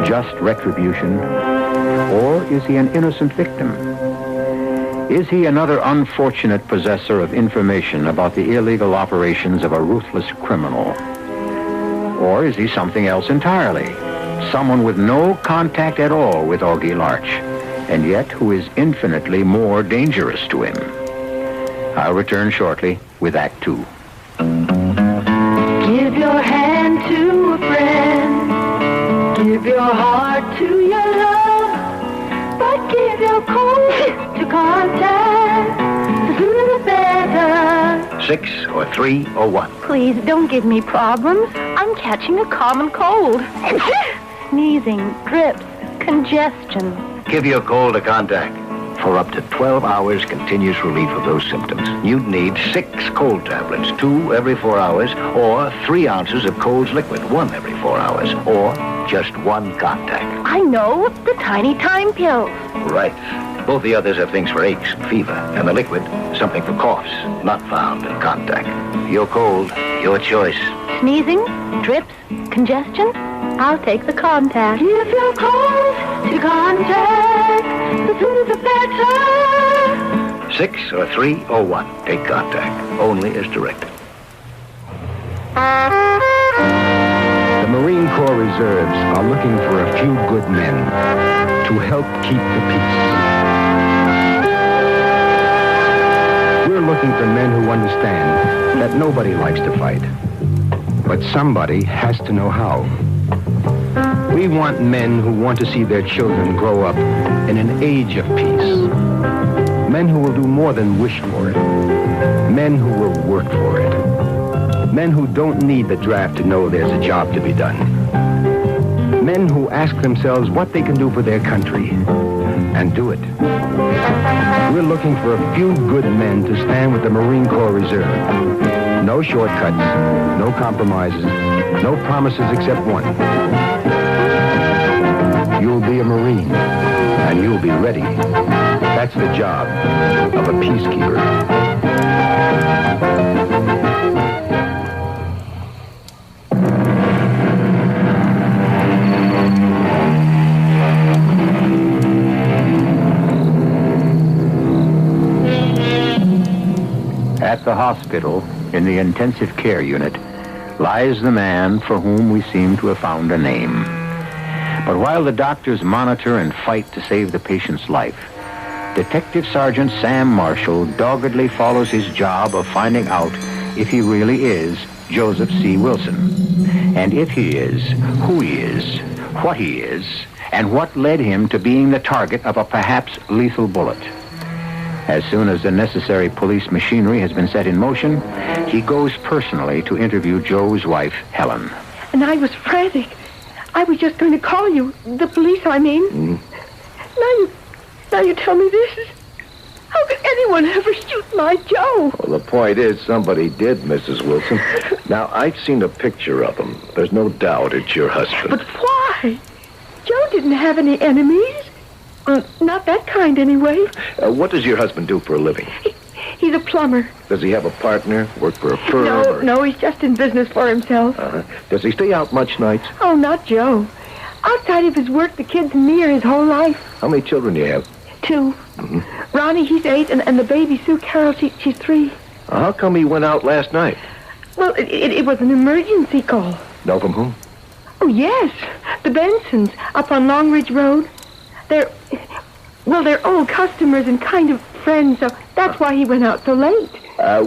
just retribution? Or is he an innocent victim? Is he another unfortunate possessor of information about the illegal operations of a ruthless criminal? Or is he something else entirely? Someone with no contact at all with Augie Larch, and yet who is infinitely more dangerous to him. I'll return shortly with Act 2. Give your hand to a friend. Give your heart to your love. But give your cold to contact. The sooner the better. 6 or 3 or 1. Please don't give me problems. I'm catching a common cold. Sneezing, drips, congestion. Give your cold a contact. For up to 12 hours continuous relief of those symptoms, you'd need 6 cold tablets, 2 every 4 hours, or 3 ounces of Cold's liquid, 1 every 4 hours, or just 1 contact. I know, the tiny time pills. Right. Both the others have things for aches, fever, and the liquid, something for coughs, not found in contact. Your cold, your choice. Sneezing, drips, congestion? I'll take the contact. Give your cold to contact. The sooner the better. 6 or 3 or 1. Take contact. Only as directed. The Marine Corps Reserves are looking for a few good men to help keep the peace. We're looking for men who understand that nobody likes to fight, but somebody has to know how. We want men who want to see their children grow up in an age of peace. Men who will do more than wish for it. Men who will work for it. Men who don't need the draft to know there's a job to be done. Men who ask themselves what they can do for their country and do it. We're looking for a few good men to stand with the Marine Corps Reserve. No shortcuts, no compromises, no promises except one. You'll be a Marine, and you'll be ready. That's the job of a peacekeeper. At the hospital, in the intensive care unit, lies the man for whom we seem to have found a name. But while the doctors monitor and fight to save the patient's life, Detective Sergeant Sam Marshall doggedly follows his job of finding out if he really is Joseph C. Wilson. And if he is, who he is, what he is, and what led him to being the target of a perhaps lethal bullet. As soon as the necessary police machinery has been set in motion, he goes personally to interview Joe's wife, Helen. And I was frantic. I was just going to call you. The police, I mean. Now you tell me this. How could anyone ever shoot my Joe? Well, the point is, somebody did, Mrs. Wilson. Now, I've seen a picture of him. There's no doubt it's your husband. But why? Joe didn't have any enemies. Not that kind, anyway. What does your husband do for a living? He's a plumber. Does he have a partner? Work for a firm? No, he's just in business for himself. Does he stay out much nights? Oh, not Joe. Outside of his work, the kid's me his whole life. How many children do you have? 2. Mm-hmm. Ronnie, he's 8, and the baby, Sue Carroll, she's 3. How come he went out last night? Well, it was an emergency call. Know from whom? Oh, yes. The Bensons, up on Long Ridge Road. They're old customers and kind of friends, so that's why he went out so late.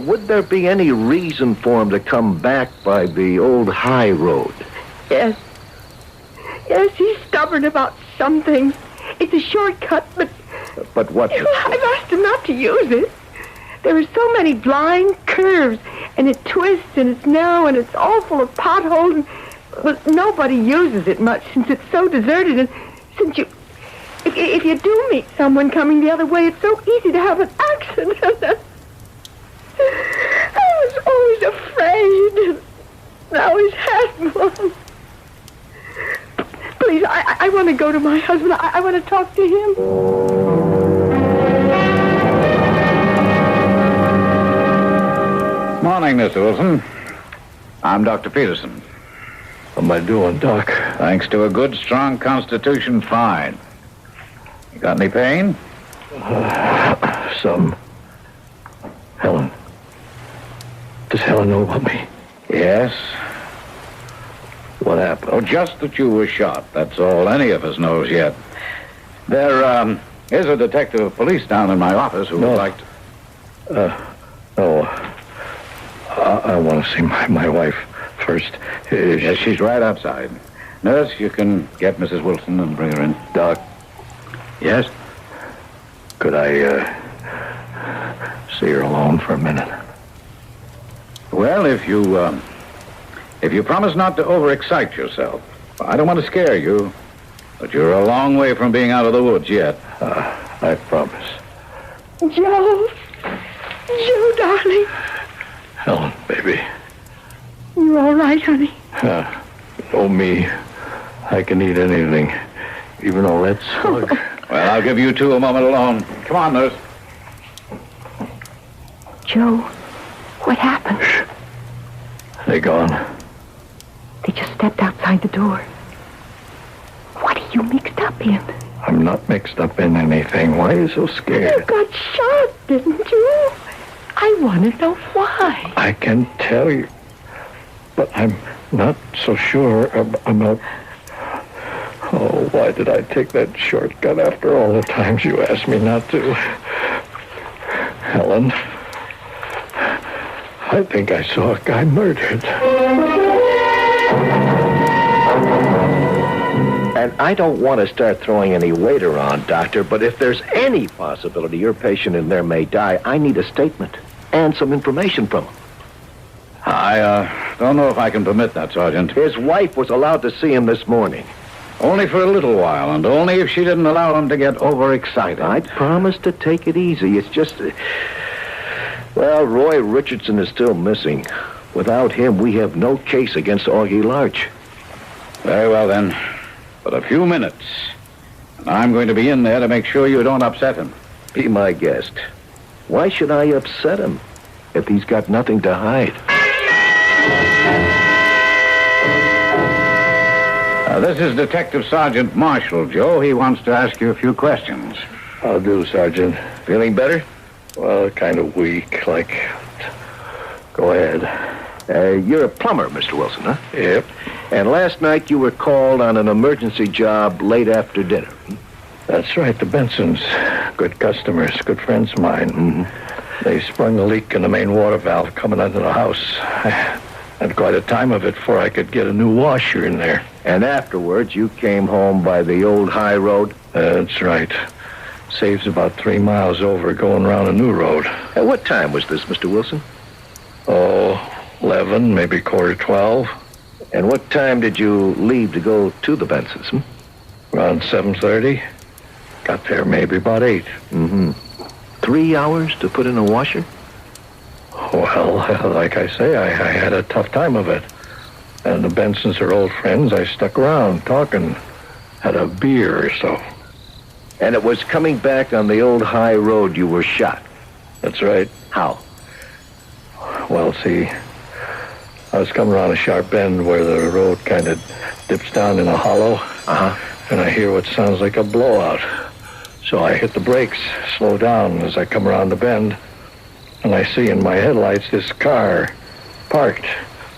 Would there be any reason for him to come back by the old high road? Yes. Yes, he's stubborn about some things. It's a shortcut, but... But what? I've asked him not to use it. There are so many blind curves, and it twists, and it's narrow, and it's all full of potholes, and... Well, nobody uses it much since it's so deserted, and since you... If you do meet someone coming the other way, it's so easy to have an accident. I was always afraid. Now he's had one. Please, I want to go to my husband. I want to talk to him. Morning, Mr. Wilson. I'm Dr. Peterson. How am I doing, Doc? Thanks to a good, strong constitution, fine. You got any pain? Some. Helen. Does Helen know about me? Yes. What happened? Oh, just that you were shot. That's all any of us knows yet. There is a detective of police down in my office who would like to... I want to see my wife first. Yes, she's right outside. Nurse, you can get Mrs. Wilson and bring her in. Doc. Yes? Could I see her alone for a minute? Well, if you promise not to overexcite yourself. I don't want to scare you, but you're a long way from being out of the woods yet. I promise. Joe, darling. Helen, baby. You all right, honey? Oh, me. I can eat anything, even a lead slug. Well, I'll give you two a moment alone. Come on, nurse. Joe, what happened? They're gone. They just stepped outside the door. What are you mixed up in? I'm not mixed up in anything. Why are you so scared? You got shot, didn't you? I want to know why. I can tell you, but I'm not so sure about... Oh, why did I take that shortcut after all the times you asked me not to? Helen, I think I saw a guy murdered. And I don't want to start throwing any weight around, Doctor, but if there's any possibility your patient in there may die, I need a statement and some information from him. I don't know if I can permit that, Sergeant. His wife was allowed to see him this morning. Only for a little while, and only if she didn't allow him to get overexcited. I promised to take it easy. It's just... Well, Roy Richardson is still missing. Without him, we have no case against Augie Larch. Very well, then. But a few minutes, and I'm going to be in there to make sure you don't upset him. Be my guest. Why should I upset him if he's got nothing to hide? This is Detective Sergeant Marshall, Joe. He wants to ask you a few questions. I'll do, Sergeant. Feeling better? Well, kind of weak, like... Go ahead. You're a plumber, Mr. Wilson, huh? Yep. And last night you were called on an emergency job late after dinner. That's right, the Bensons. Good customers, good friends of mine. Mm-hmm. They sprung a leak in the main water valve coming under the house. I had quite a time of it before I could get a new washer in there. And afterwards, you came home by the old high road? That's right. Saves about 3 miles over going around a new road. At what time was this, Mr. Wilson? Oh, 11, maybe 11:45. And what time did you leave to go to the Bensons? Around 7:30. Got there maybe about 8. Mm-hmm. 3 hours to put in a washer? Well, like I say, I had a tough time of it. And the Bensons are old friends. I stuck around talking, had a beer or so. And it was coming back on the old high road you were shot? That's right. How? Well, see, I was coming around a sharp bend where the road kind of dips down in a hollow. And I hear what sounds like a blowout. So I hit the brakes, slow down as I come around the bend, and I see in my headlights this car parked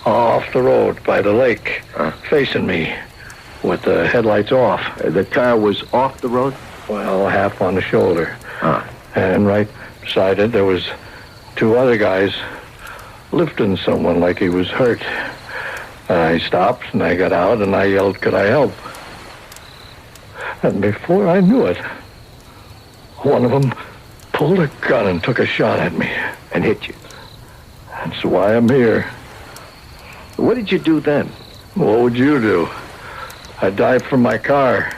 off the road by the lake, facing me, with the headlights off. The car was off the road? Well, half on the shoulder. And right beside it, there was two other guys lifting someone like he was hurt. I stopped, and I got out, and I yelled, "Could I help?" And before I knew it, one of them pulled a gun and took a shot at me. And hit you? That's why I'm here. What did you do then? What would you do? I dived from my car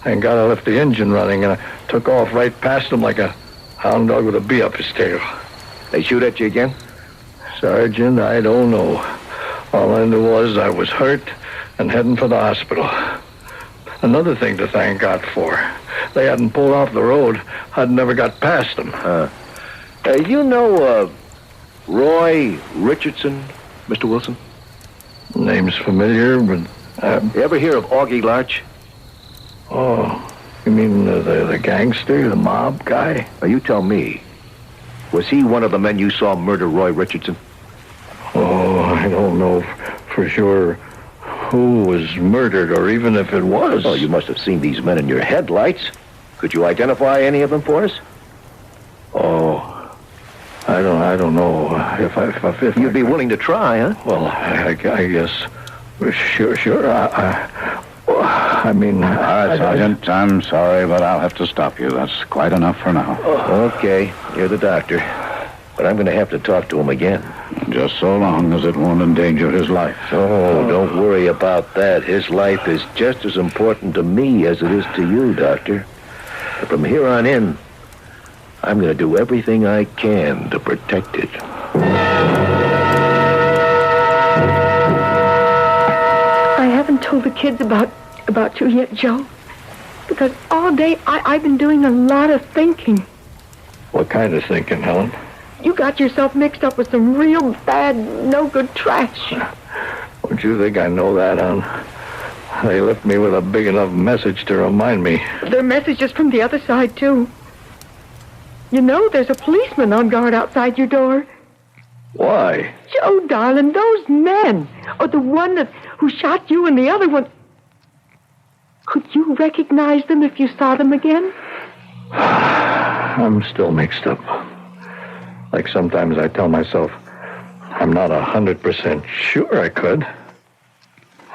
and got to lift the engine running, and I took off right past him like a hound dog with a bee up his tail. They shoot at you again? Sergeant, I don't know. All I knew was I was hurt and heading for the hospital. Another thing to thank God for. They hadn't pulled off the road. I'd never got past them. You know Roy Richardson, Mr. Wilson? Name's familiar, but... You ever hear of Augie Larch? Oh, you mean the gangster, the mob guy? Now, you tell me. Was he one of the men you saw murder Roy Richardson? Oh, I don't know for sure who was murdered, or even if it was. Oh, you must have seen these men in your headlights. Could you identify any of them for us? Oh, I don't know. If you'd be willing to try, huh? Well, I guess. Sure. I mean... All right, Sergeant, I'm sorry, but I'll have to stop you. That's quite enough for now. Okay, you're the doctor. But I'm going to have to talk to him again. Just so long as it won't endanger his life. Oh, don't worry about that. His life is just as important to me as it is to you, Doctor. But from here on in, I'm going to do everything I can to protect it. I haven't told the kids about you yet, Joe. Because all day I've been doing a lot of thinking. What kind of thinking, Helen? You got yourself mixed up with some real bad, no-good trash. Don't you think I know that, hon? They left me with a big enough message to remind me. There are messages from the other side, too. You know, there's a policeman on guard outside your door. Why? Joe, darling, those men. Or the one who shot you and the other one. Could you recognize them if you saw them again? I'm still mixed up. Like sometimes I tell myself, I'm not 100% sure I could.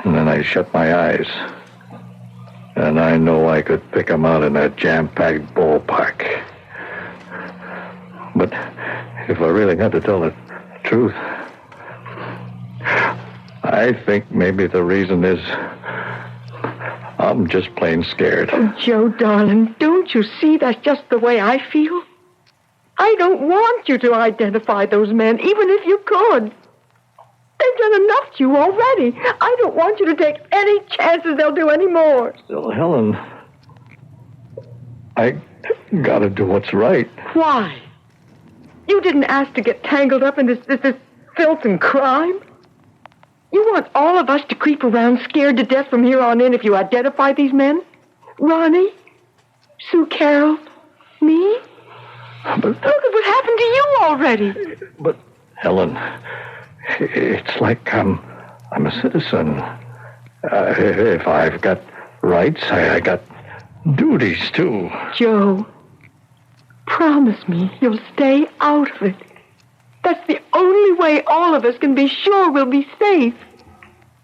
And then I shut my eyes. And I know I could pick them out in that jam-packed ballpark. But if I really had to tell the truth, I think maybe the reason is I'm just plain scared. Oh, Joe, darling, don't you see that's just the way I feel? I don't want you to identify those men, even if you could. They've done enough to you already. I don't want you to take any chances they'll do any more. Still, Helen, I gotta do what's right. Why? You didn't ask to get tangled up in this filth and crime? You want all of us to creep around scared to death from here on in if you identify these men? Ronnie? Sue Carroll? Me? But look at what happened to you already. But, Helen, it's like I'm a citizen. If I've got rights, I got duties, too. Joe, promise me you'll stay out of it. That's the only way all of us can be sure we'll be safe.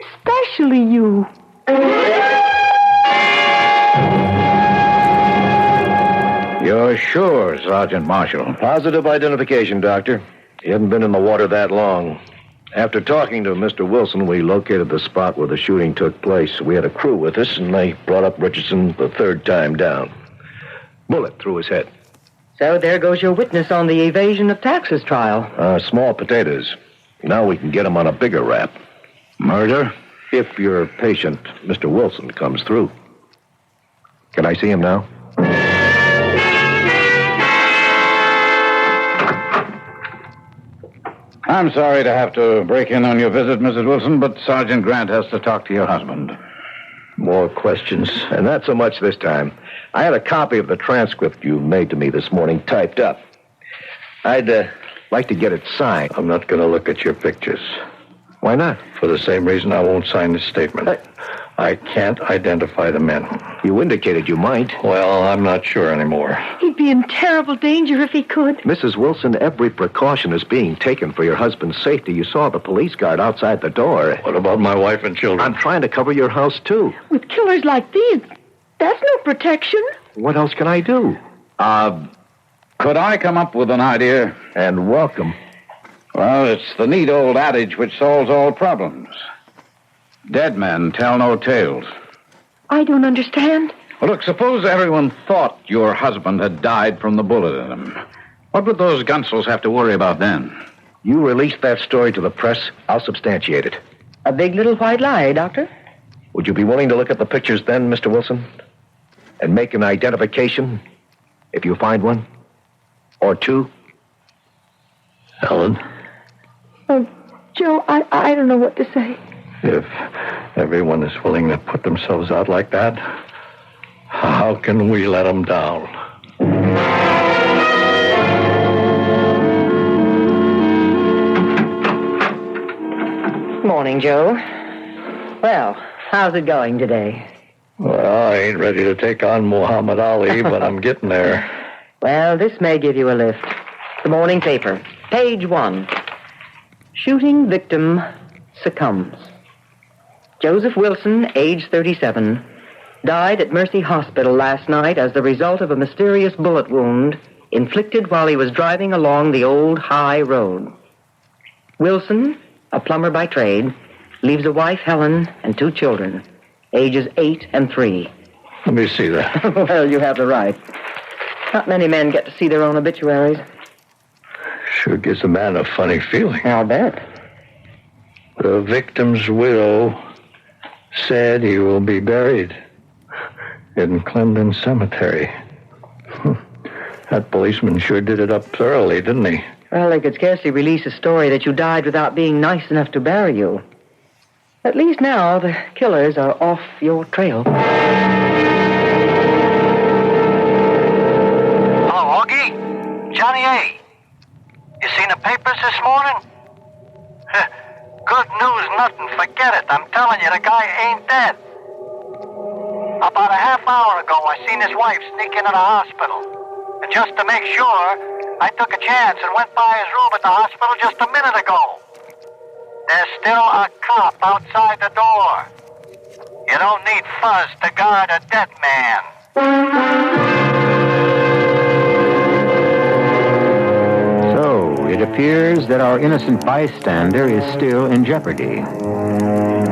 Especially you. You're sure, Sergeant Marshall? Positive identification, Doctor. He hadn't been in the water that long. After talking to Mr. Wilson, we located the spot where the shooting took place. We had a crew with us, and they brought up Richardson the third time down. Bullet through his head. So there goes your witness on the evasion of taxes trial. Small potatoes. Now we can get him on a bigger rap. Murder? If your patient, Mr. Wilson, comes through. Can I see him now? I'm sorry to have to break in on your visit, Mrs. Wilson, but Sergeant Grant has to talk to your husband. More questions, and not so much this time. I had a copy of the transcript you made to me this morning typed up. I'd like to get it signed. I'm not going to look at your pictures. Why not? For the same reason I won't sign this statement. I can't identify the men. You indicated you might. Well, I'm not sure anymore. He'd be in terrible danger if he could. Mrs. Wilson, every precaution is being taken for your husband's safety. You saw the police guard outside the door. What about my wife and children? I'm trying to cover your house, too. With killers like these, that's no protection. What else can I do? Could I come up with an idea? And welcome. Well, it's the neat old adage which solves all problems. Dead men tell no tales. I don't understand. Well, look, suppose everyone thought your husband had died from the bullet in him. What would those gunsels have to worry about then? You release that story to the press, I'll substantiate it. A big little white lie, Doctor. Would you be willing to look at the pictures then, Mr. Wilson? And make an identification, if you find one? Or two? Helen? Oh, Joe, I don't know what to say. If everyone is willing to put themselves out like that, how can we let them down? Morning, Joe. Well, how's it going today? Well, I ain't ready to take on Muhammad Ali, but I'm getting there. Well, this may give you a lift. The morning paper, page 1. Shooting victim succumbs. Joseph Wilson, age 37, died at Mercy Hospital last night as the result of a mysterious bullet wound inflicted while he was driving along the old high road. Wilson, a plumber by trade, leaves a wife, Helen, and 2 children, ages 8 and 3. Let me see that. Well, you have the right. Not many men get to see their own obituaries. Sure gives a man a funny feeling. I'll bet. The victim's widow said he will be buried in Clendon Cemetery. That policeman sure did it up thoroughly, didn't he? Well, they could scarcely release a story that you died without being nice enough to bury you. At least now the killers are off your trail. Hello, Augie? Johnny A. You seen the papers this morning? Good news, nothing. Forget it. I'm telling you, the guy ain't dead. About a half hour ago, I seen his wife sneak into the hospital. And just to make sure, I took a chance and went by his room at the hospital just a minute ago. There's still a cop outside the door. You don't need fuzz to guard a dead man. So, it appears that our innocent bystander is still in jeopardy.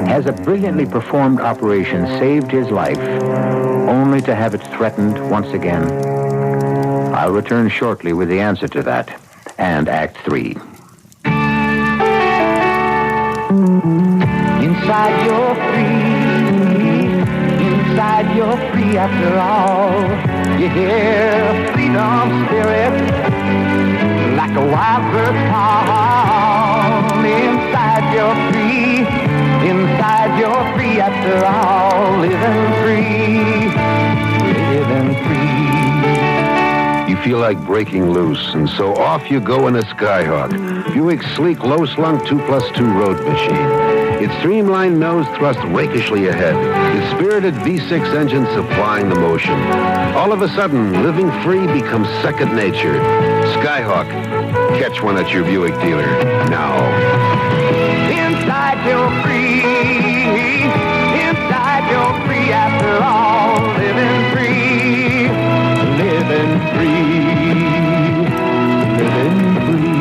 Has a brilliantly performed operation saved his life, only to have it threatened once again? I'll return shortly with the answer to that, and Act 3. Inside you're free. Inside you're free after all. You hear freedom spirit like a wild bird call. Inside you're free. Inside you're free after all. Living free. Living free. You feel like breaking loose, and so off you go in a Skyhawk. Buick's sleek, low-slung 2+2 road machine. Its streamlined nose thrust rakishly ahead, its spirited V6 engine supplying the motion. All of a sudden, living free becomes second nature. Skyhawk. Catch one at your Buick dealer now. Inside you're free. Inside you're free after all. Living free. Living free. Living free.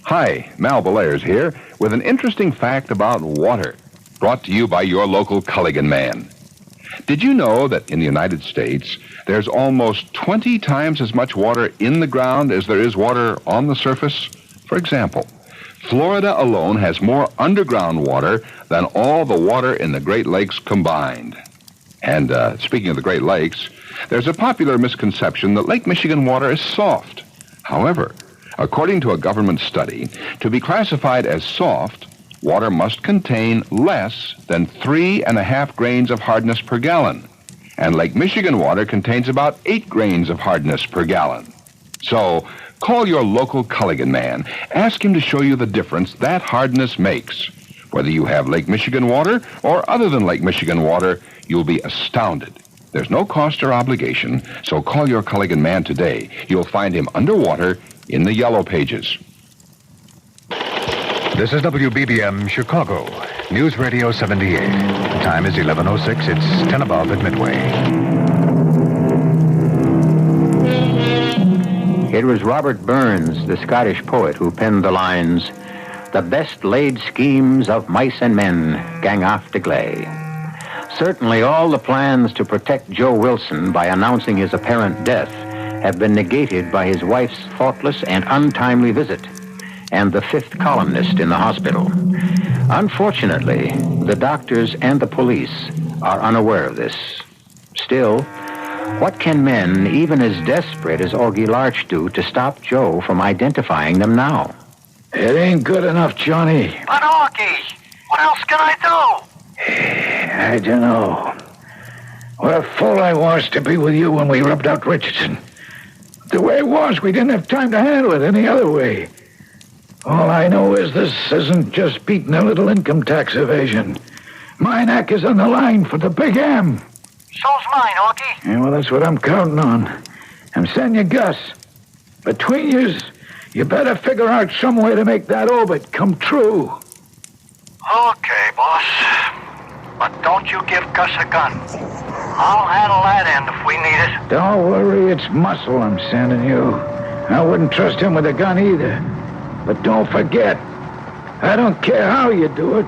Hi, Mal Belair's here with an interesting fact about water, brought to you by your local Culligan man. Did you know that in the United States, there's almost 20 times as much water in the ground as there is water on the surface? For example, Florida alone has more underground water than all the water in the Great Lakes combined. And speaking of the Great Lakes, there's a popular misconception that Lake Michigan water is soft. However, According to a government study, to be classified as soft, water must contain less than 3.5 grains of hardness per gallon. And Lake Michigan water contains about 8 grains of hardness per gallon. So, call your local Culligan man. Ask him to show you the difference that hardness makes. Whether you have Lake Michigan water or other than Lake Michigan water, you'll be astounded. There's no cost or obligation, so call your Culligan man today. You'll find him underwater in the Yellow Pages. This is WBBM Chicago, News Radio 78. The time is 11:06. It's 10 above at Midway. It was Robert Burns, the Scottish poet, who penned the lines, "The best laid schemes of mice and men gang after gley." Certainly all the plans to protect Joe Wilson by announcing his apparent death have been negated by his wife's thoughtless and untimely visit, and the fifth columnist in the hospital. Unfortunately, the doctors and the police are unaware of this. Still, what can men, even as desperate as Augie Larch, do to stop Joe from identifying them now? It ain't good enough, Johnny. But Augie, what else can I do? I don't know. What a fool I was to be with you when we rubbed out Richardson. The way it was, we didn't have time to handle it any other way. All I know is this isn't just beating a little income tax evasion. My neck is on the line for the big M. So's mine, Augie. Yeah, well, that's what I'm counting on. I'm sending you Gus. Between yous, you better figure out some way to make that orbit come true. Okay, boss. But don't you give Gus a gun. I'll handle that end if we need it. Don't worry, it's muscle I'm sending you. I wouldn't trust him with a gun either. But don't forget, I don't care how you do it,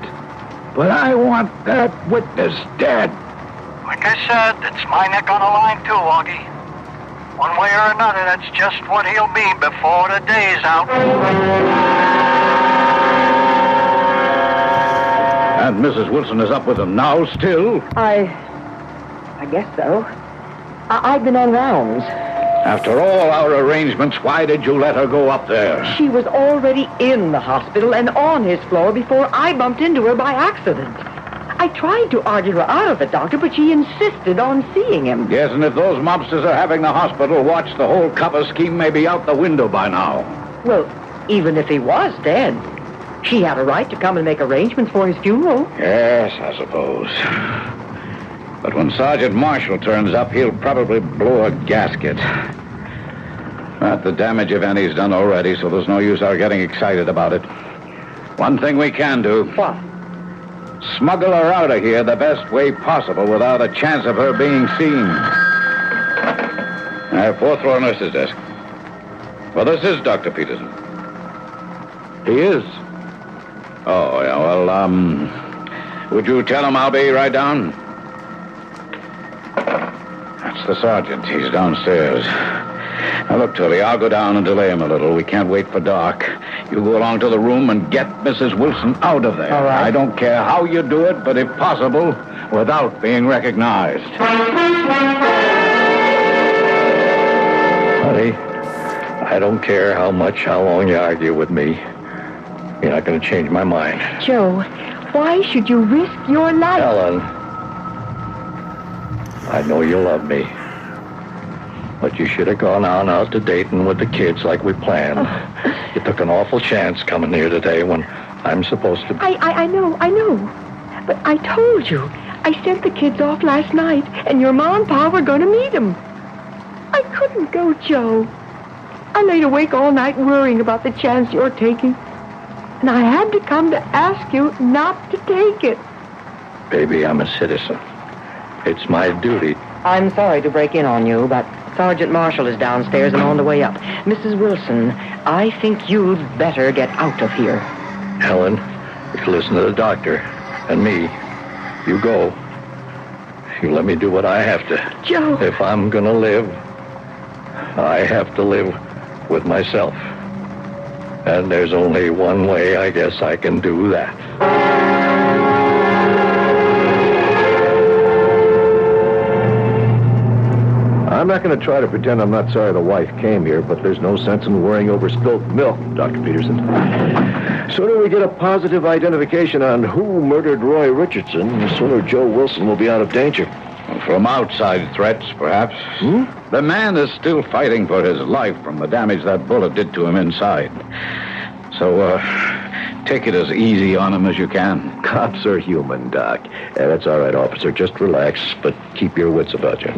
but I want that witness dead. Like I said, it's my neck on the line too, Augie. One way or another, that's just what he'll be before the day's out. And Mrs. Wilson is up with them now, still? I guess so. I've been on rounds. After all our arrangements, why did you let her go up there? She was already in the hospital and on his floor before I bumped into her by accident. I tried to argue her out of it, Doctor, but she insisted on seeing him. Yes, and if those mobsters are having the hospital watched, the whole cover scheme may be out the window by now. Well, even if he was dead, she had a right to come and make arrangements for his funeral. Yes, I suppose. But when Sergeant Marshall turns up, he'll probably blow a gasket. But the damage, if any's done already, so there's no use our getting excited about it. One thing we can do. What? Smuggle her out of here the best way possible without a chance of her being seen. Fourth floor nurse's desk. Well, this is Dr. Peterson. He is. Oh, yeah, well, would you tell him I'll be right down? That's the sergeant. He's downstairs. Now, look, Tully, I'll go down and delay him a little. We can't wait for dark. You go along to the room and get Mrs. Wilson out of there. All right. I don't care how you do it, but if possible, without being recognized. Honey, I don't care how long you argue with me. You're not going to change my mind. Joe, why should you risk your life? Ellen, I know you love me. But you should have gone on out to Dayton with the kids like we planned. You took an awful chance coming here today when I'm supposed to be... I know. But I told you. I sent the kids off last night, and your mom and pa were going to meet them. I couldn't go, Joe. I laid awake all night worrying about the chance you're taking. And I had to come to ask you not to take it. Baby, I'm a citizen. It's my duty. I'm sorry to break in on you, but Sergeant Marshall is downstairs and on the way up. Mrs. Wilson, I think you'd better get out of here. Helen, you listen to the doctor and me. You go. You let me do what I have to. Joe. If I'm going to live, I have to live with myself. And there's only one way I guess I can do that. I'm not going to try to pretend I'm not sorry the wife came here, but there's no sense in worrying over spilt milk, Dr. Peterson. Sooner we get a positive identification on who murdered Roy Richardson, the sooner Joe Wilson will be out of danger. From outside threats, perhaps. The man is still fighting for his life from the damage that bullet did to him inside. So, take it as easy on him as you can. Cops are human, Doc. That's all right, officer. Just relax, but keep your wits about you.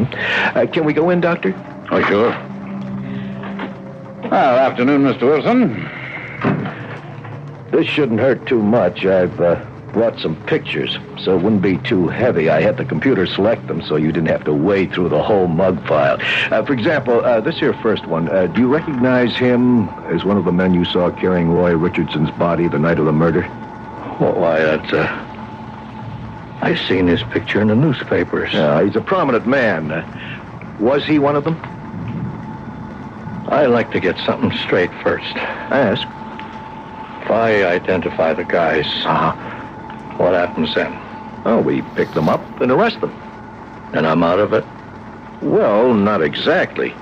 Can we go in, Doctor? Oh, sure. Well, afternoon, Mr. Wilson. This shouldn't hurt too much. I've brought some pictures, so it wouldn't be too heavy. I had the computer select them so you didn't have to wade through the whole mug file. For example, this here first one. Do you recognize him as one of the men you saw carrying Roy Richardson's body the night of the murder? Why, that's, I've seen his picture in the newspapers. Yeah, he's a prominent man. Was he one of them? I like to get something straight first. Ask. If I identify the guys, what happens then? Oh, we pick them up and arrest them. And I'm out of it? Well, not exactly.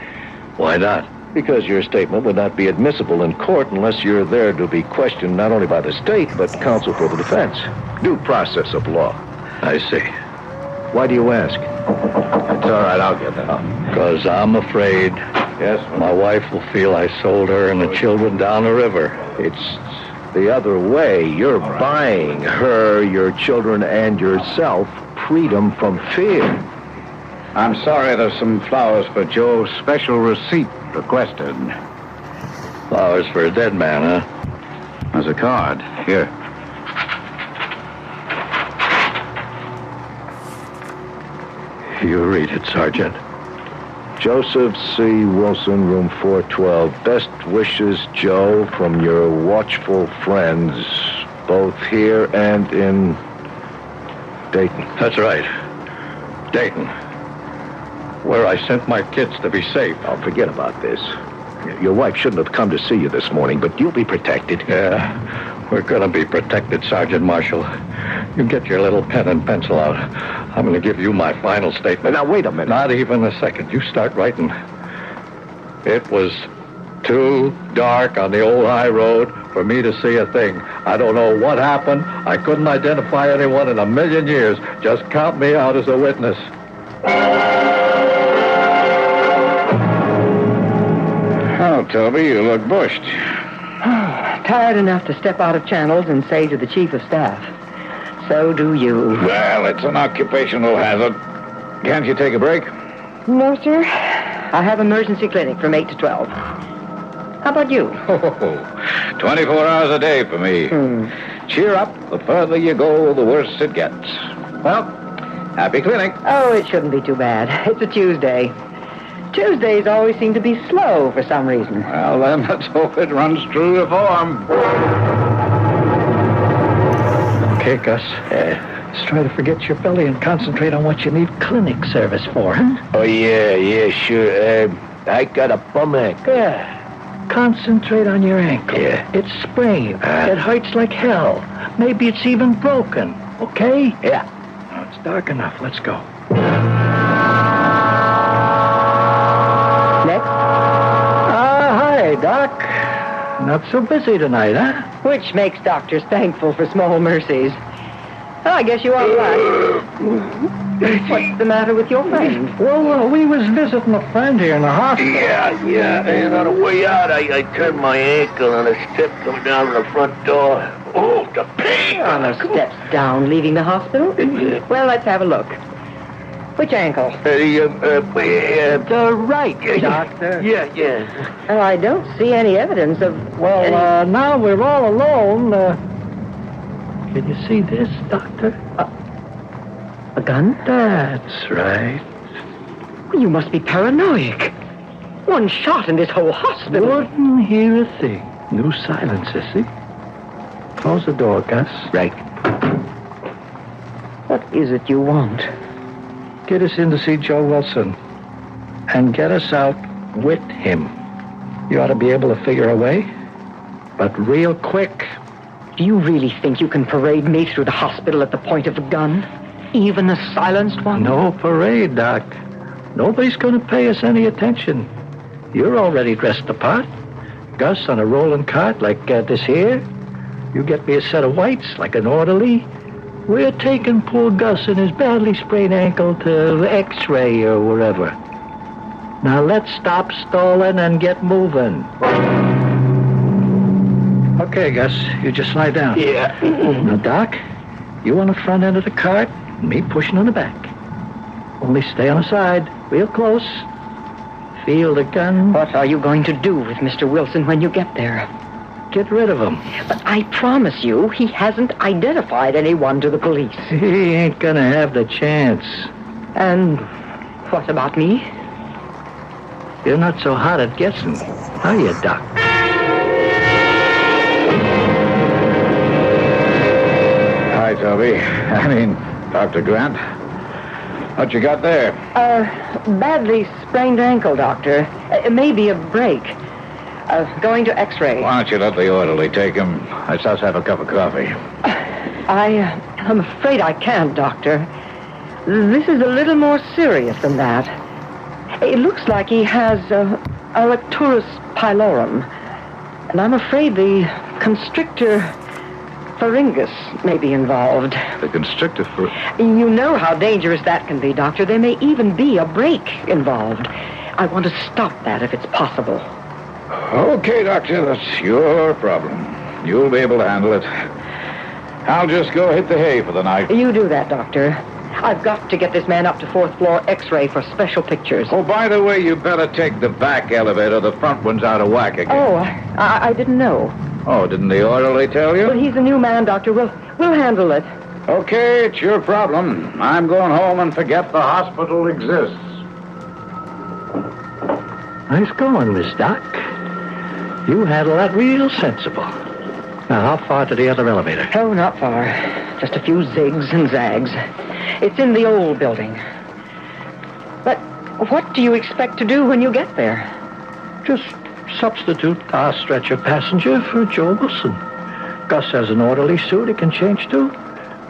Why not? Because your statement would not be admissible in court unless you're there to be questioned not only by the state, but counsel for the defense. Due process of law. I see. Why do you ask? It's all right, I'll get that. Because I'm afraid my wife will feel I sold her and the children down the river. It's the other way. You're buying her, your children, and yourself freedom from fear. I'm sorry, there's some flowers for Joe. Special receipt requested. Flowers for a dead man, huh? There's a card. Here. You read it, Sergeant. Joseph C. Wilson, room 412. Best wishes, Joe, from your watchful friends, both here and in Dayton. That's right. Dayton. Where I sent my kids to be safe. Oh, forget about this. Your wife shouldn't have come to see you this morning, but you'll be protected. Yeah, we're going to be protected, Sergeant Marshall. You get your little pen and pencil out. I'm going to give you my final statement. Now, wait a minute. Not even a second. You start writing. It was too dark on the old high road for me to see a thing. I don't know what happened. I couldn't identify anyone in a million years. Just count me out as a witness. Oh, Toby, you look bushed. Tired enough to step out of channels and say to the chief of staff, so do you. Well, it's an occupational hazard. Can't you take a break? No, sir. I have emergency clinic from 8 to 12. How about you? 24 hours a day for me. Cheer up. The further you go, the worse it gets. Well, happy clinic. Oh, it shouldn't be too bad. It's a Tuesday. Tuesdays always seem to be slow for some reason. Well, then, let's hope it runs true to form. Okay, Gus. Let's try to forget your belly and concentrate on what you need clinic service for, huh? Oh, yeah, sure. I got a bum ache. Yeah. Concentrate on your ankle. Yeah. It's sprained. It hurts like hell. Maybe it's even broken. Okay? Yeah. Now, it's dark enough. Let's go. Next. Hi, Doc. Not so busy tonight, huh? Which makes doctors thankful for small mercies. Oh, I guess you are right. What's the matter with your friend? Well, we was visiting a friend here in the hospital. Yeah. And on the way out, I turned my ankle on a step coming down from the front door. Oh, the pain! On the steps down, leaving the hospital? Well, let's have a look. Which ankle? The right, doctor. Yeah. Well, I don't see any evidence of... Well, now we're all alone. Can you see this, Doctor? A gun? That's right. Well, you must be paranoid. One shot in this whole hospital. Wouldn't hear a thing. No silences, see? Close the door, Gus. Right. What is it you want? Get us in to see Joe Wilson. And get us out with him. You ought to be able to figure a way. But real quick. Do you really think you can parade me through the hospital at the point of a gun? Even a silenced one? No parade, Doc. Nobody's going to pay us any attention. You're already dressed the part. Gus on a rolling cart like this here. You get me a set of whites like an orderly. We're taking poor Gus and his badly sprained ankle to X-ray or wherever. Now let's stop stalling and get moving. Okay, Gus, you just lie down. Yeah. Now, Doc, you on the front end of the cart, and me pushing on the back. Only stay on the side, real close. Feel the gun. What are you going to do with Mr. Wilson when you get there? Get rid of him. But I promise you, he hasn't identified anyone to the police. He ain't gonna have the chance. And what about me? You're not so hot at guessing, are you, Doc? Hi, Toby. Dr. Grant. What you got there? Badly sprained ankle, Doctor. It may be a break. Going to X-ray. Why don't you let the orderly take him? Let's us have a cup of coffee. I'm afraid I can't, Doctor. This is a little more serious than that. It looks like he has a recturus pylorum. And I'm afraid the constrictor pharyngus may be involved. The constrictor You know how dangerous that can be, Doctor. There may even be a break involved. I want to stop that if it's possible. Okay, Doctor, that's your problem. You'll be able to handle it. I'll just go hit the hay for the night. You do that, Doctor. I've got to get this man up to 4th floor X-ray for special pictures. Oh, by the way, you better take the back elevator. The front one's out of whack again. Oh, I didn't know. Oh, didn't the orderly tell you? Well, he's a new man, Doctor. We'll handle it. Okay, it's your problem. I'm going home and forget the hospital exists. Nice going, Miss Doc. You handle that real sensible. Now, how far to the other elevator? Oh, not far. Just a few zigs and zags. It's in the old building. But what do you expect to do when you get there? Just substitute our stretcher passenger for Joe Wilson. Gus has an orderly suit he can change to.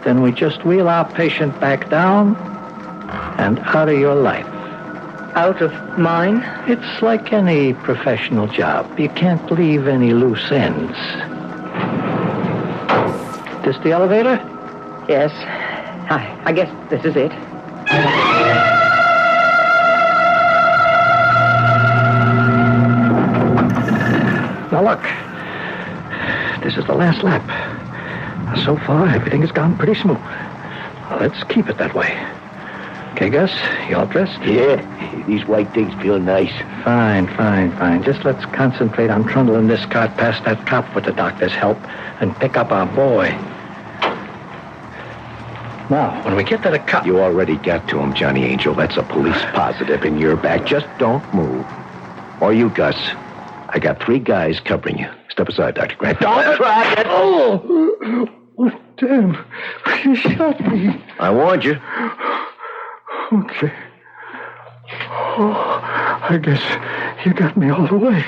Then we just wheel our patient back down and out of your life. Out of mine? It's like any professional job. You can't leave any loose ends. This the elevator? Yes. I guess this is it. Now look, this is the last lap. So far, everything has gone pretty smooth. Now, let's keep it that way. Okay, Gus, you all dressed? Yeah, these white things feel nice. Fine. Just let's concentrate on trundling this cart past that cop with the doctor's help and pick up our boy. Now, when we get to the cop... You already got to him, Johnny Angel. That's a police positive in your back. Just don't move. Or you, Gus. I got 3 guys covering you. Step aside, Dr. Grant. Don't try it! Oh, damn. You shot me. I warned you. Okay. Oh, I guess you got me all the way.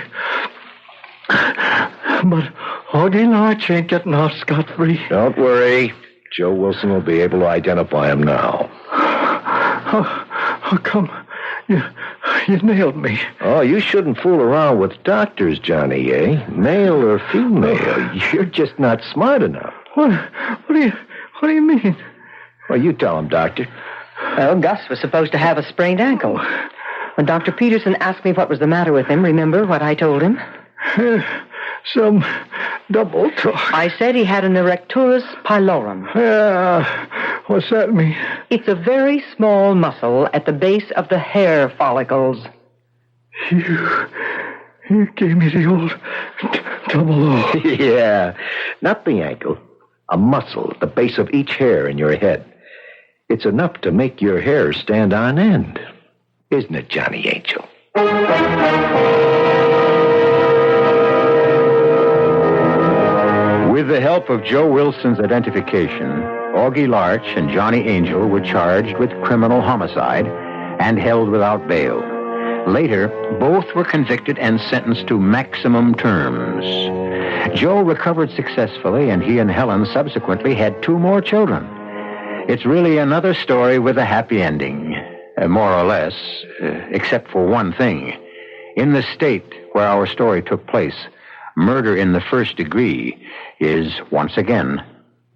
But Augie Larch ain't getting off scot-free. Don't worry. Joe Wilson will be able to identify him now. How come you nailed me? Oh, you shouldn't fool around with doctors, Johnny, eh? Male or female. You're just not smart enough. What do you mean? Well, you tell him, Doctor. Well, Gus was supposed to have a sprained ankle. When Dr. Peterson asked me what was the matter with him, remember what I told him? Some double talk. I said he had an erecturus pylorum. What's that mean? It's a very small muscle at the base of the hair follicles. You gave me the old double O. Yeah, not the ankle. A muscle at the base of each hair in your head. It's enough to make your hair stand on end. Isn't it, Johnny Angel? With the help of Joe Wilson's identification, Augie Larch and Johnny Angel were charged with criminal homicide and held without bail. Later, both were convicted and sentenced to maximum terms. Joe recovered successfully, and he and Helen subsequently had 2 more children. It's really another story with a happy ending. More or less, except for one thing. In the state where our story took place, murder in the first degree is, once again,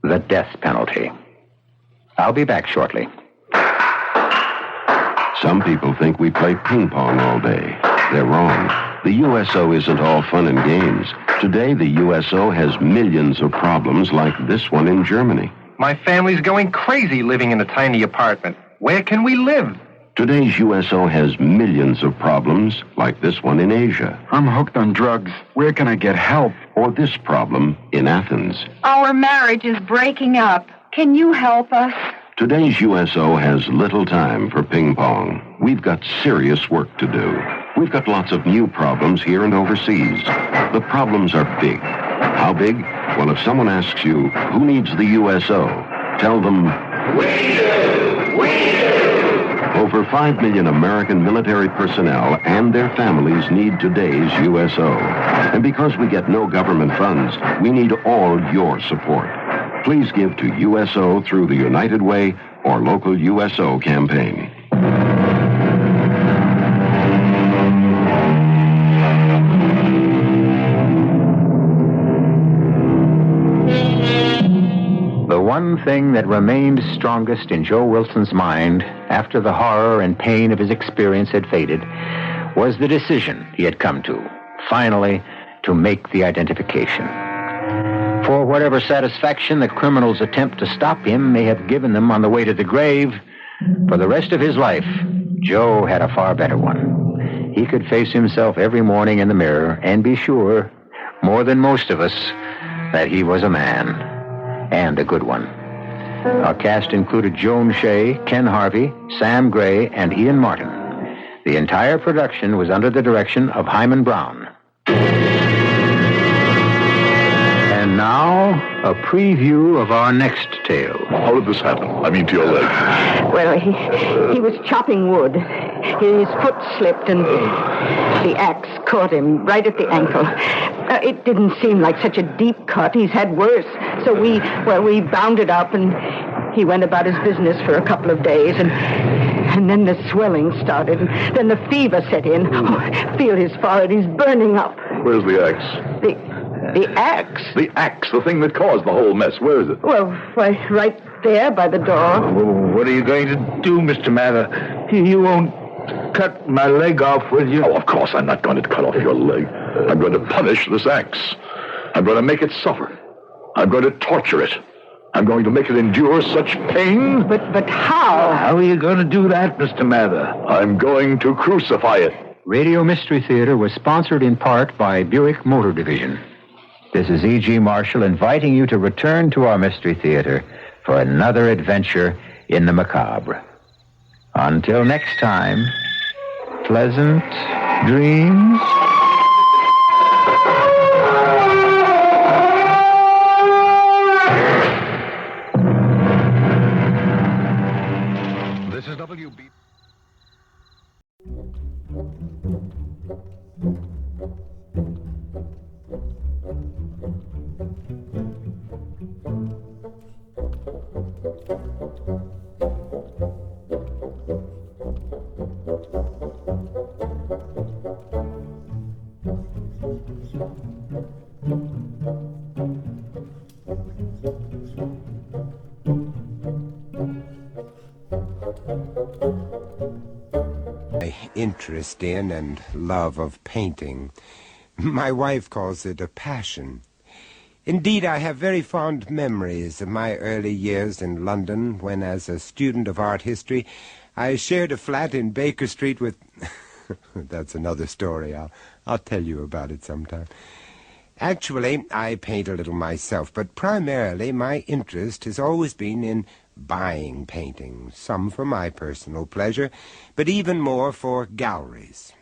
the death penalty. I'll be back shortly. Some people think we play ping pong all day. They're wrong. The USO isn't all fun and games. Today, the USO has millions of problems like this one in Germany. My family's going crazy living in a tiny apartment. Where can we live? Today's USO has millions of problems like this one in Asia. I'm hooked on drugs. Where can I get help? Or this problem in Athens. Our marriage is breaking up. Can you help us? Today's USO has little time for ping pong. We've got serious work to do. We've got lots of new problems here and overseas. The problems are big. How big? Well, if someone asks you, who needs the USO? Tell them, we do! We do! Over 5 million American military personnel and their families need today's USO. And because we get no government funds, we need all your support. Please give to USO through the United Way or local USO campaign. The one thing that remained strongest in Joe Wilson's mind after the horror and pain of his experience had faded was the decision he had come to, finally, to make the identification. For whatever satisfaction the criminal's attempt to stop him may have given them on the way to the grave, for the rest of his life, Joe had a far better one. He could face himself every morning in the mirror and be sure, more than most of us, that he was a man, and a good one. Our cast included Joan Shea, Ken Harvey, Sam Gray, and Ian Martin. The entire production was under the direction of Hyman Brown. And now, a preview of our next tale. How did this happen? I mean, to your leg. Well, he was chopping wood. His foot slipped and the axe caught him right at the ankle. It didn't seem like such a deep cut. He's had worse. So we bound it up and he went about his business for a couple of days and then the swelling started. And then the fever set in. Oh, feel his forehead. He's burning up. Where's the axe? The axe? The axe, the thing that caused the whole mess. Where is it? Well, right there by the door. What are you going to do, Mr. Mather? You won't cut my leg off, will you? Oh, of course I'm not going to cut off your leg. I'm going to punish this axe. I'm going to make it suffer. I'm going to torture it. I'm going to make it endure such pain. But how? How are you going to do that, Mr. Mather? I'm going to crucify it. Radio Mystery Theater was sponsored in part by Buick Motor Division. This is E.G. Marshall inviting you to return to our Mystery Theater for another adventure in the macabre. Until next time, pleasant dreams. This is WB. Interest in and love of painting. My wife calls it a passion. Indeed, I have very fond memories of my early years in London when, as a student of art history, I shared a flat in Baker Street with... That's another story. I'll tell you about it sometime. Actually, I paint a little myself, but primarily my interest has always been in buying paintings, some for my personal pleasure, but even more for galleries.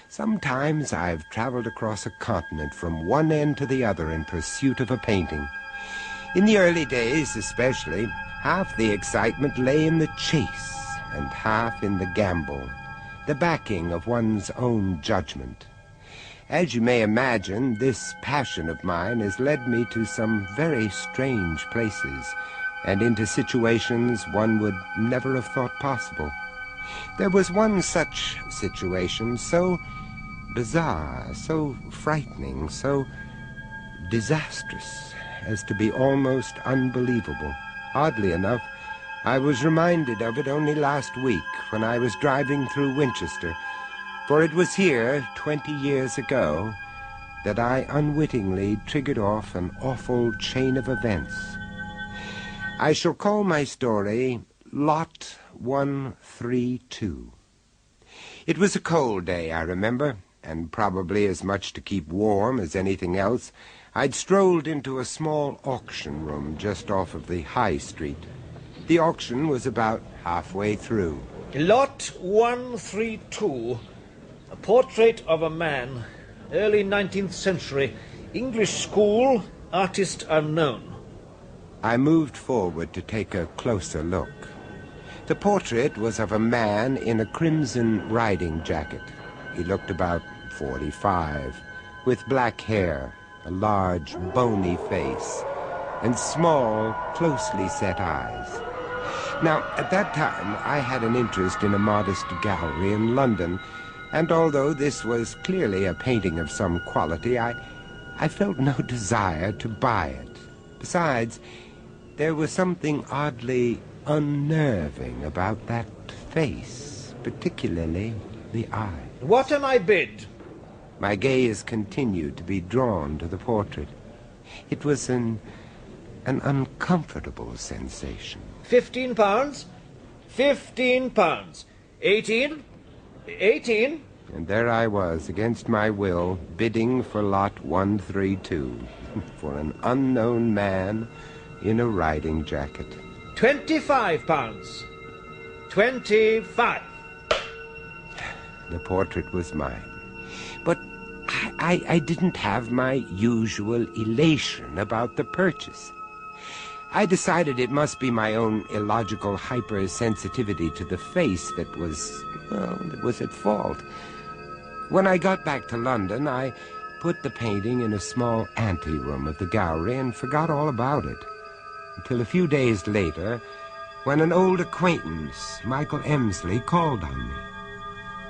Sometimes I've traveled across a continent from one end to the other in pursuit of a painting. In the early days, especially, half the excitement lay in the chase and half in the gamble, the backing of one's own judgment. As you may imagine, this passion of mine has led me to some very strange places and into situations one would never have thought possible. There was one such situation, so bizarre, so frightening, so disastrous, as to be almost unbelievable. Oddly enough, I was reminded of it only last week when I was driving through Winchester, for it was here, 20 years ago, that I unwittingly triggered off an awful chain of events. I shall call my story Lot 132. It was a cold day, I remember, and probably as much to keep warm as anything else, I'd strolled into a small auction room just off of the High Street. The auction was about halfway through. Lot 132. A portrait of a man. Early 19th century. English school. Artist unknown. I moved forward to take a closer look. The portrait was of a man in a crimson riding jacket. He looked about 45, with black hair, a large, bony face, and small, closely set eyes. Now, at that time, I had an interest in a modest gallery in London, and although this was clearly a painting of some quality, I felt no desire to buy it. Besides, there was something oddly unnerving about that face, particularly the eye. What am I bid? My gaze continued to be drawn to the portrait. It was an uncomfortable sensation. £15. £15. 18. 18. And there I was, against my will, bidding for Lot 132, for an unknown man in a riding jacket. £25. 25. The portrait was mine. But I didn't have my usual elation about the purchase. I decided it must be my own illogical hypersensitivity to the face that was at fault. When I got back to London, I put the painting in a small anteroom of the gallery and forgot all about it, until a few days later, when an old acquaintance, Michael Emsley, called on me.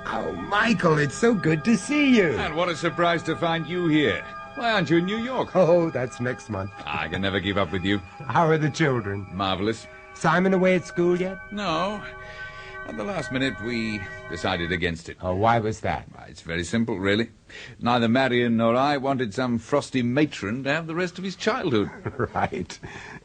Oh, Michael, it's so good to see you. And what a surprise to find you here. Why aren't you in New York? Oh, that's next month. I can never give up with you. How are the children? Marvelous. Simon away at school yet? No. At the last minute, we decided against it. Oh, why was that? It's very simple, really. Neither Marion nor I wanted some frosty matron to have the rest of his childhood. Right.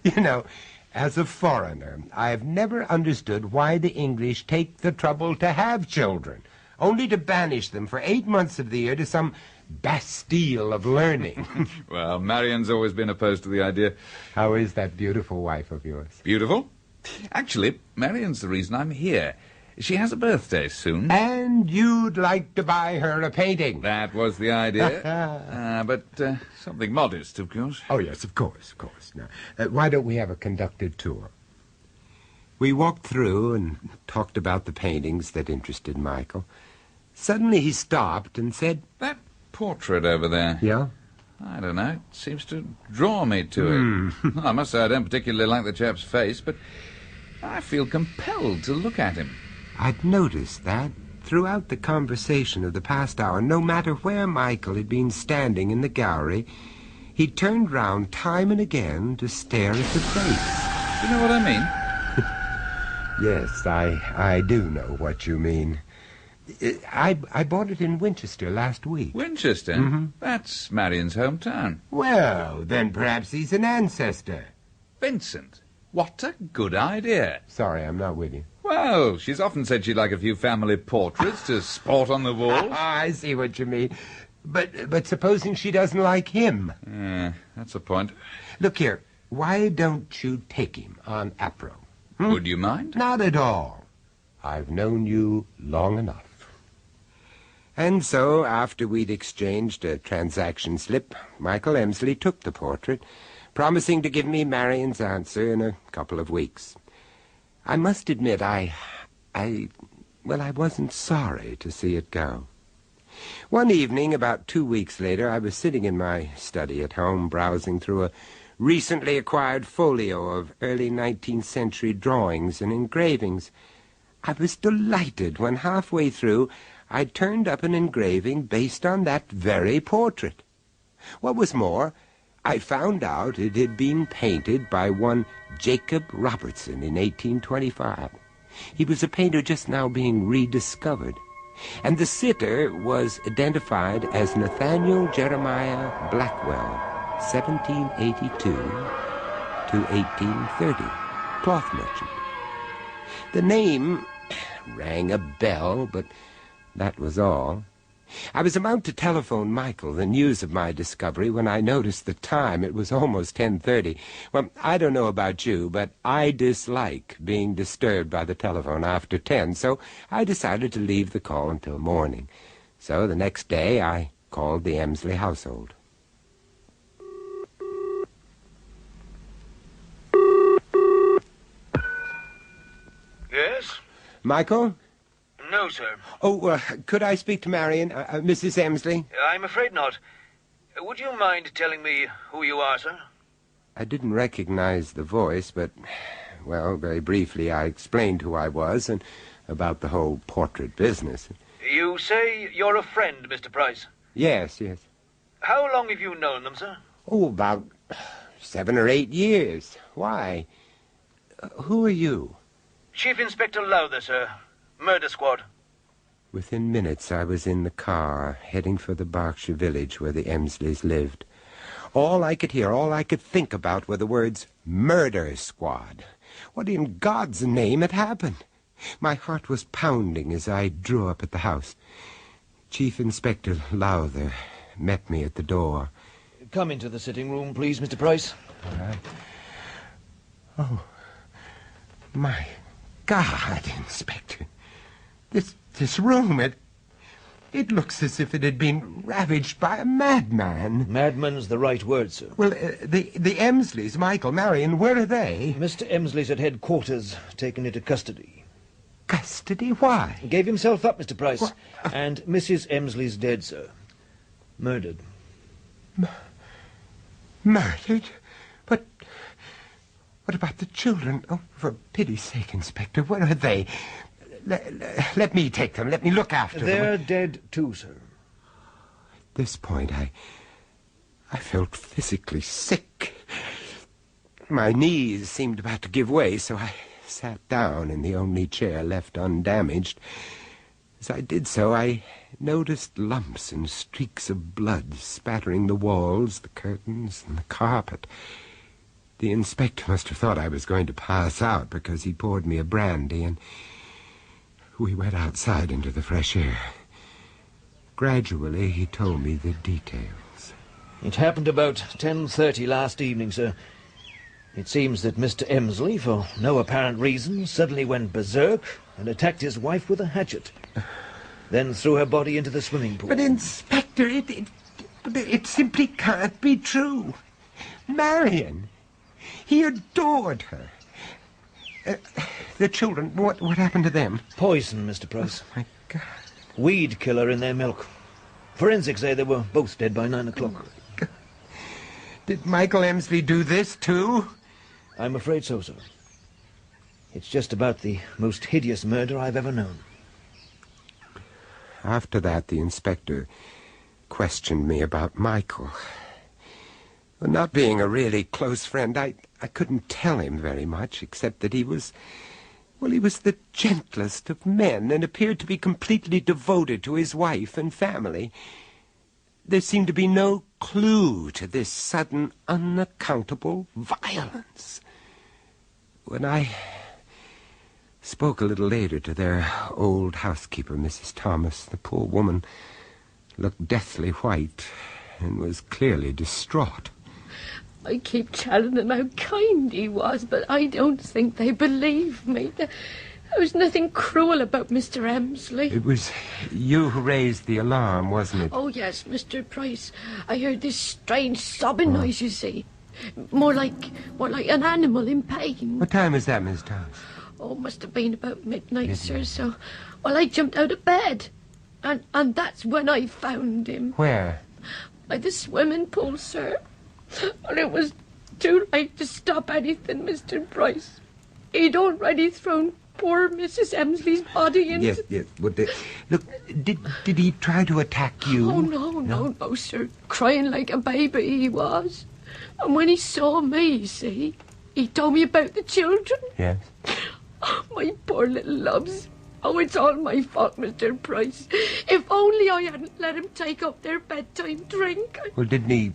You know, as a foreigner, I have never understood why the English take the trouble to have children, only to banish them for 8 months of the year to some Bastille of learning. Well, Marion's always been opposed to the idea. How is that beautiful wife of yours? Beautiful? Actually, Marion's the reason I'm here. She has a birthday soon. And you'd like to buy her a painting? That was the idea. But something modest, of course. Oh, yes, of course. Now, why don't we have a conducted tour? We walked through and talked about the paintings that interested Michael. Suddenly he stopped and said, "That portrait over there." Yeah? I don't know. It seems to draw me to it. I must say I don't particularly like the chap's face, but I feel compelled to look at him. I'd noticed that throughout the conversation of the past hour, no matter where Michael had been standing in the gallery, he turned round time and again to stare at the face. You know what I mean? Yes, I do know what you mean. I bought it in Winchester last week. Winchester? Mm-hmm. That's Marion's hometown. Well, then perhaps he's an ancestor. Vincent, what a good idea. Sorry, I'm not with you. Well, she's often said she'd like a few family portraits to sport on the walls. I see what you mean. But supposing she doesn't like him? That's a point. Look here, why don't you take him on Apro? Would you mind? Not at all. I've known you long enough. And so, after we'd exchanged a transaction slip, Michael Emsley took the portrait, promising to give me Marion's answer in a couple of weeks. I must admit, I wasn't sorry to see it go. One evening, about 2 weeks later, I was sitting in my study at home, browsing through a recently acquired folio of early 19th century drawings and engravings. I was delighted when halfway through I turned up an engraving based on that very portrait. What was more, I found out it had been painted by one Jacob Robertson in 1825. He was a painter just now being rediscovered. And the sitter was identified as Nathaniel Jeremiah Blackwell, 1782 to 1830, cloth merchant. The name rang a bell, but that was all. I was about to telephone Michael the news of my discovery when I noticed the time. It was almost 10:30. Well, I don't know about you, but I dislike being disturbed by the telephone after 10, so I decided to leave the call until morning. So the next day I called the Emsley household. Yes? Michael? No, sir. Oh, could I speak to Marion, Mrs. Emsley? I'm afraid not. Would you mind telling me who you are, sir? I didn't recognize the voice, but, well, very briefly I explained who I was and about the whole portrait business. You say you're a friend, Mr. Price. Yes. How long have you known them, sir? Oh, about 7 or 8 years. Why? Who are you? Chief Inspector Lowther, sir. Murder Squad. Within minutes I was in the car, heading for the Berkshire village where the Emsleys lived. All I could hear, all I could think about were the words, Murder Squad. What in God's name had happened? My heart was pounding as I drew up at the house. Chief Inspector Lowther met me at the door. Come into the sitting room, please, Mr. Price. All right. Oh, my God, Inspector. This room, it looks as if it had been ravaged by a madman. Madman's the right word, sir. Well, the Emsleys, Michael, Marion, where are they? Mr. Emsley's at headquarters, taken into custody. Custody? Why? Gave himself up, Mr. Price. What? And Mrs. Emsley's dead, sir. Murdered. Murdered? But what about the children? Oh, for pity's sake, Inspector, where are they? Let me take them. Let me look after them. They're dead too, sir. At this point, I felt physically sick. My knees seemed about to give way, so I sat down in the only chair left undamaged. As I did so, I noticed lumps and streaks of blood spattering the walls, the curtains, and the carpet. The inspector must have thought I was going to pass out because he poured me a brandy, and we went outside into the fresh air. Gradually, he told me the details. It happened about 10:30 last evening, sir. It seems that Mr. Emsley, for no apparent reason, suddenly went berserk and attacked his wife with a hatchet. Then threw her body into the swimming pool. But, Inspector, it simply can't be true. Marion, he adored her. The children, what happened to them? Poison, Mr. Price. Oh, my God. Weed killer in their milk. Forensics say they were both dead by 9 o'clock. Oh, did Michael Emsley do this, too? I'm afraid so, sir. It's just about the most hideous murder I've ever known. After that, the inspector questioned me about Michael. Well, not being a really close friend, I couldn't tell him very much, except that he was the gentlest of men and appeared to be completely devoted to his wife and family. There seemed to be no clue to this sudden, unaccountable violence. When I spoke a little later to their old housekeeper, Mrs. Thomas, the poor woman looked deathly white and was clearly distraught. I keep telling them how kind he was, but I don't think they believe me. There was nothing cruel about Mr. Emsley. It was you who raised the alarm, wasn't it? Oh, yes, Mr. Price. I heard this strange sobbing noise, you see. More like an animal in pain. What time was that, Miss Thomas? Oh, it must have been about midnight, sir, so... Well, I jumped out of bed, and that's when I found him. Where? By the swimming pool, sir. And it was too late to stop anything, Mr. Price. He'd already thrown poor Mrs. Emsley's body and... Yes. Look, did he try to attack you? Oh, no, sir. Crying like a baby he was. And when he saw me, you see, he told me about the children. Yes. Oh, my poor little loves. Oh, it's all my fault, Mr. Price. If only I hadn't let him take up their bedtime drink. Well, didn't he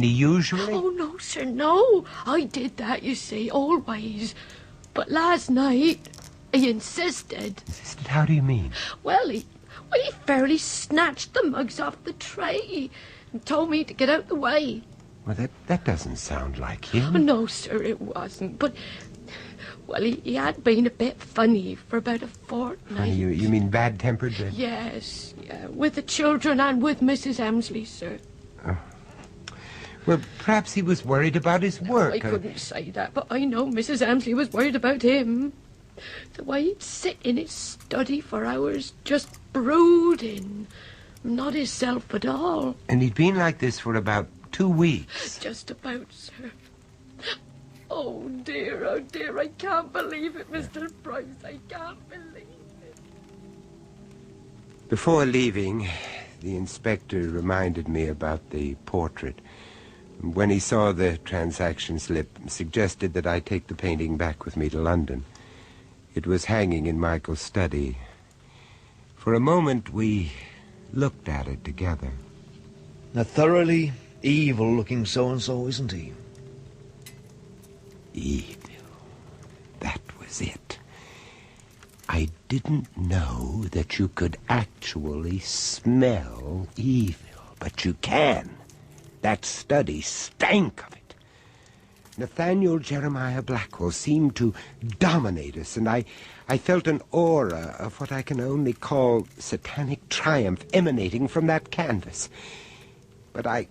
usually? Oh, no, sir, no. I did that, you see, always. But last night, he insisted. Insisted? How do you mean? Well, he fairly snatched the mugs off the tray and told me to get out the way. Well, that doesn't sound like him. No, sir, it wasn't. But, well, he had been a bit funny for about a fortnight. Funny, you mean bad-tempered? Yes, yeah, with the children and with Mrs. Emsley, sir. Oh. Well, perhaps he was worried about his work. I couldn't say that, but I know Mrs. Emsley was worried about him. The way he'd sit in his study for hours just brooding. Not himself at all. And he'd been like this for about 2 weeks. Just about, sir. Oh, dear, I can't believe it, Mr. Price. I can't believe it. Before leaving, the inspector reminded me about the portrait. When he saw the transaction slip, suggested that I take the painting back with me to London. It was hanging in Michael's study. For a moment, we looked at it together. A thoroughly evil-looking so-and-so, isn't he? Evil. That was it. I didn't know that you could actually smell evil, but you can. That study stank of it. Nathaniel Jeremiah Blackwell seemed to dominate us, and I felt an aura of what I can only call satanic triumph emanating from that canvas. But I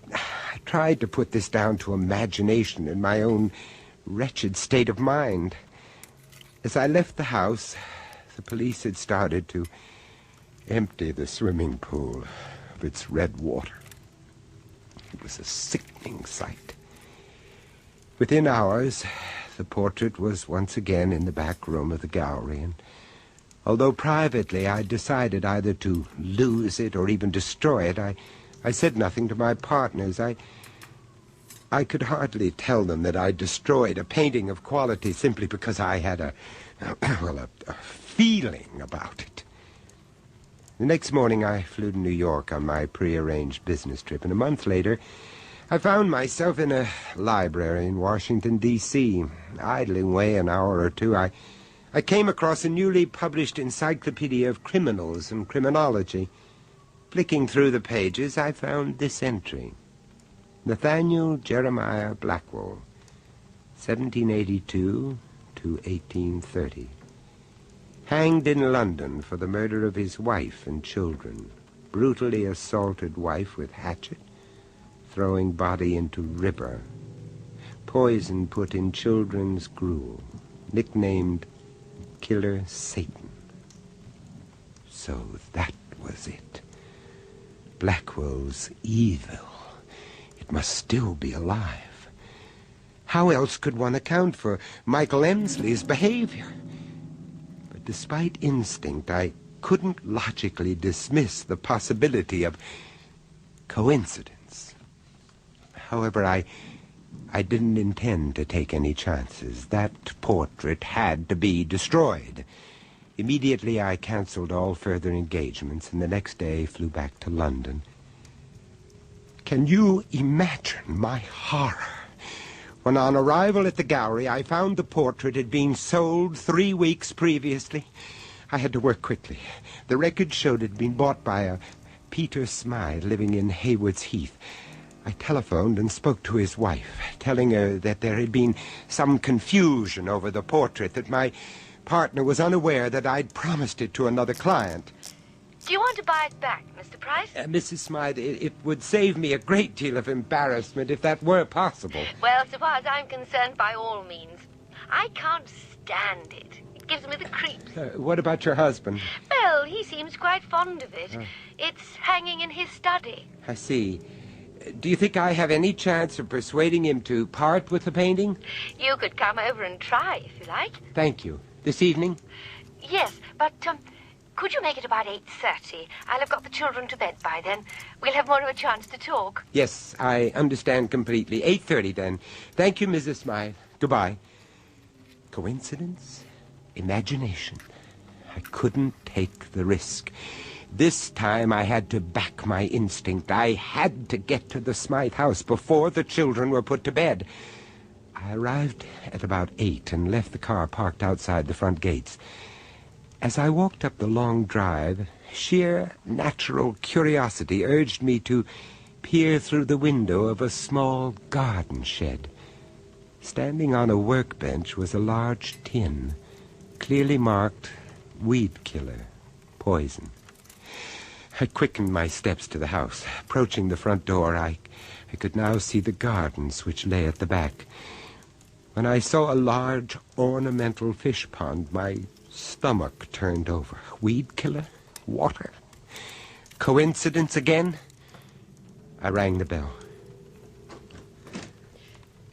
tried to put this down to imagination and my own wretched state of mind. As I left the house, the police had started to empty the swimming pool of its red water. It was a sickening sight. Within hours, the portrait was once again in the back room of the gallery, and although privately I decided either to lose it or even destroy it, I said nothing to my partners. I could hardly tell them that I destroyed a painting of quality simply because I had a feeling about it. The next morning I flew to New York on my prearranged business trip, and a month later I found myself in a library in Washington, D.C. Idling away an hour or two, I came across a newly published encyclopedia of criminals and criminology. Flicking through the pages, I found this entry. Nathaniel Jeremiah Blackwell, 1782 to 1830. Hanged in London for the murder of his wife and children. Brutally assaulted wife with hatchet. Throwing body into river. Poison put in children's gruel. Nicknamed Killer Satan. So that was it. Blackwell's evil. It must still be alive. How else could one account for Michael Emsley's behavior? But despite instinct, I couldn't logically dismiss the possibility of coincidence. However, I didn't intend to take any chances. That portrait had to be destroyed. Immediately, I canceled all further engagements, and the next day flew back to London. Can you imagine my horror when on arrival at the gallery I found the portrait had been sold 3 weeks previously? I had to work quickly. The record showed it had been bought by a Peter Smythe living in Haywards Heath. I telephoned and spoke to his wife, telling her that there had been some confusion over the portrait, that my partner was unaware that I'd promised it to another client. Do you want to buy it back, Mr. Price? Mrs. Smythe, it would save me a great deal of embarrassment if that were possible. Well, so far as I'm concerned, by all means. I can't stand it. It gives me the creeps. What about your husband? Well, he seems quite fond of it. It's hanging in his study. I see. Do you think I have any chance of persuading him to part with the painting? You could come over and try, if you like. Thank you. This evening? Yes, but, could you make it about 8:30? I'll have got the children to bed by then. We'll have more of a chance to talk. Yes, I understand completely. 8:30 then. Thank you, Mrs. Smythe. Goodbye. Coincidence? Imagination. I couldn't take the risk. This time I had to back my instinct. I had to get to the Smythe house before the children were put to bed. I arrived at about 8 and left the car parked outside the front gates. As I walked up the long drive, sheer natural curiosity urged me to peer through the window of a small garden shed. Standing on a workbench was a large tin, clearly marked weed killer, poison. I quickened my steps to the house. Approaching the front door, I could now see the gardens which lay at the back. When I saw a large ornamental fish pond, my stomach turned over. Weed killer? Water? Coincidence again? I rang the bell.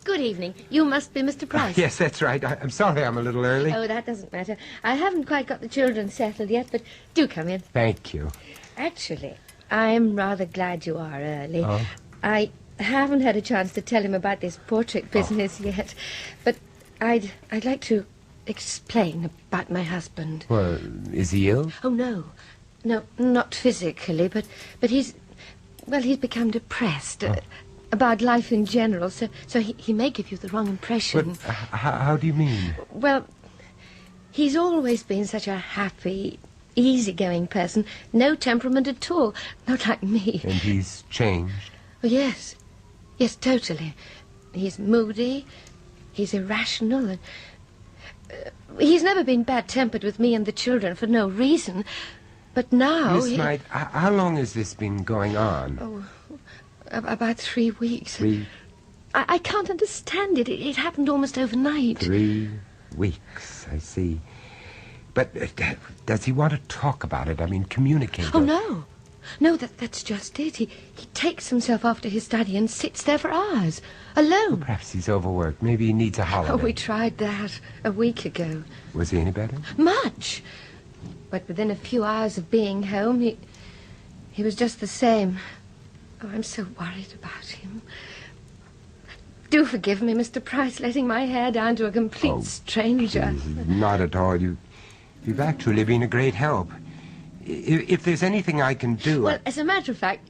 Good evening. You must be Mr. Price. Yes, that's right. I'm sorry I'm a little early. Oh, that doesn't matter. I haven't quite got the children settled yet, but do come in. Thank you. Actually, I'm rather glad you are early. Oh? I haven't had a chance to tell him about this portrait business yet, but I'd like to explain about my husband. Well, is he ill? Oh, no. No, not physically, but he's become depressed about life in general, so he may give you the wrong impression. But how do you mean? Well, he's always been such a happy, easygoing person, no temperament at all, not like me. And he's changed? Oh, yes. Yes, totally. He's moody, he's irrational, and he's never been bad-tempered with me and the children for no reason. But now... Miss Knight, how long has this been going on? Oh, about 3 weeks. 3... I can't understand it. It happened almost overnight. 3 weeks, I see. But does he want to talk about it? I mean, communicate? Oh, no. No, that's just it. He takes himself off to his study and sits there for hours, alone. Well, perhaps he's overworked. Maybe he needs a holiday. Oh, we tried that a week ago. Was he any better? Much. But within a few hours of being home, he was just the same. Oh, I'm so worried about him. Do forgive me, Mr. Price, letting my hair down to a complete stranger. Not at all. You've actually been a great help. If there's anything I can do... Well, as a matter of fact,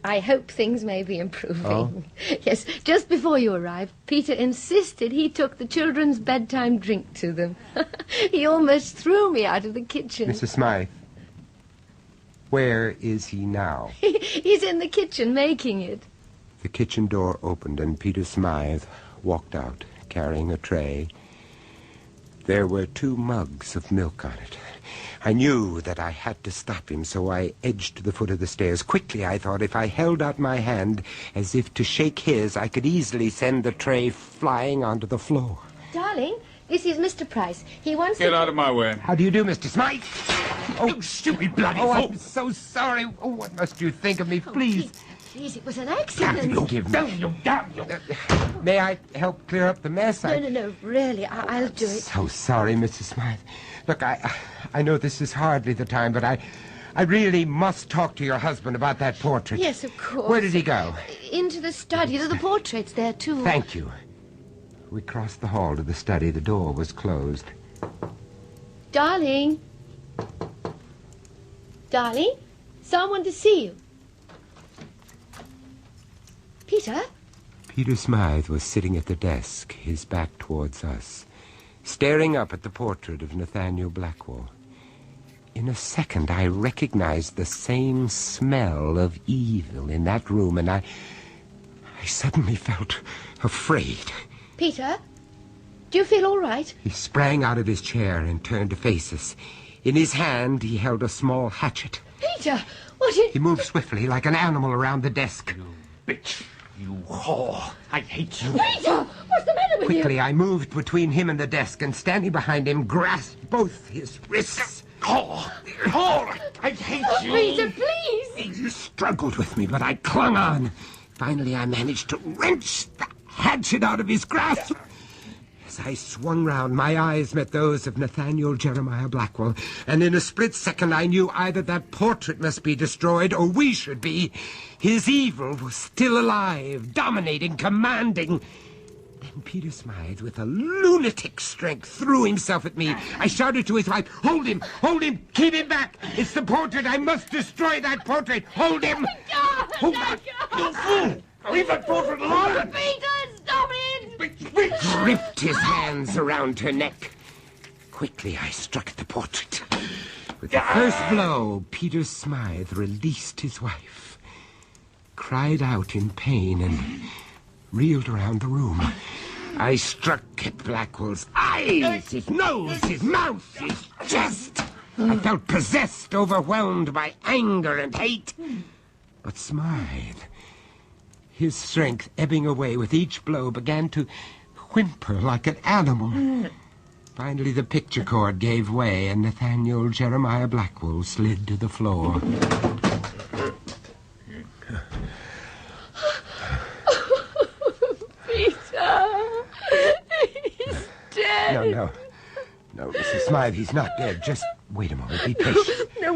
I hope things may be improving. Oh? Yes, just before you arrived, Peter insisted he took the children's bedtime drink to them. He almost threw me out of the kitchen. Mrs. Smythe, where is he now? He's in the kitchen making it. The kitchen door opened and Peter Smythe walked out, carrying a tray. There were 2 mugs of milk on it. I knew that I had to stop him, so I edged to the foot of the stairs. Quickly, I thought, if I held out my hand as if to shake his, I could easily send the tray flying onto the floor. Darling, this is Mr. Price. He wants Get to... out of my way. How do you do, Mr. Smythe? Oh, stupid bloody fool! I'm so sorry. Oh, what must you think of me? Please. Please, it was an accident. Give me. May I help clear up the mess? No, really, I'll do it. So sorry, Mrs. Smythe. Look, I know this is hardly the time, but I really must talk to your husband about that portrait. Yes, of course. Where did he go? Into the study. The portrait's there, too. Thank you. We crossed the hall to the study. The door was closed. Darling? Darling? Someone to see you. Peter? Peter Smythe was sitting at the desk, his back towards us, staring up at the portrait of Nathaniel Blackwell. In a second, I recognized the same smell of evil in that room, and I suddenly felt afraid. Peter, do you feel all right? He sprang out of his chair and turned to face us. In his hand, he held a small hatchet. Peter, what did... He moved swiftly, like an animal, around the desk. You bitch. You whore. I hate you. Peter! What's the matter with you? Quickly, I moved between him and the desk, and standing behind him, grasped both his wrists. Whore! I hate you. Peter, please! He struggled with me, but I clung on. Finally, I managed to wrench the hatchet out of his grasp. As I swung round, my eyes met those of Nathaniel Jeremiah Blackwell, and in a split second I knew either that portrait must be destroyed or we should be. His evil was still alive, dominating, commanding. Then Peter Smythe, with a lunatic strength, threw himself at me. I shouted to his wife, "Hold him! Hold him! Keep him back! It's the portrait! I must destroy that portrait! Hold him!" Hold on! You fool! Leave that portrait alone! Peter, stop it! Gripped his hands around her neck. Quickly, I struck at the portrait. With the first blow, Peter Smythe released his wife, cried out in pain, and reeled around the room. I struck at Blackwell's eyes, his nose, his mouth, his chest. I felt possessed, overwhelmed by anger and hate. But Smythe, his strength ebbing away with each blow, began to whimper like an animal. Finally, the picture cord gave way, and Nathaniel Jeremiah Blackwell slid to the floor. Peter, he's dead. No, Mrs. Smythe, he's not dead. Just wait a moment. Be patient. No,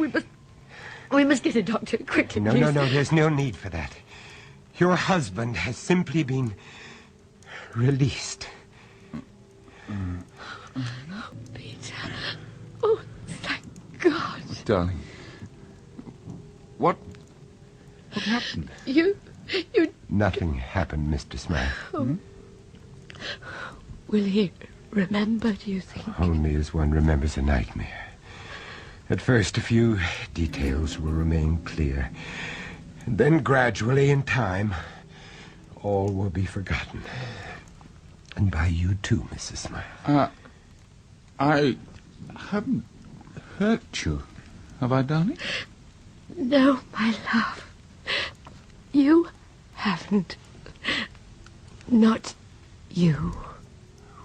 we must get a doctor quickly, No, please. there's no need for that. Your husband has simply been released. Peter. Oh, thank God. Darling. What happened? You... Nothing happened, Mr. Smythe. Oh. Will he remember, do you think? Only as one remembers a nightmare. At first, a few details will remain clear. And then gradually, in time, all will be forgotten. And by you too, Mrs. Smythe. I haven't hurt you, have I, darling? No, my love. You haven't. Not you.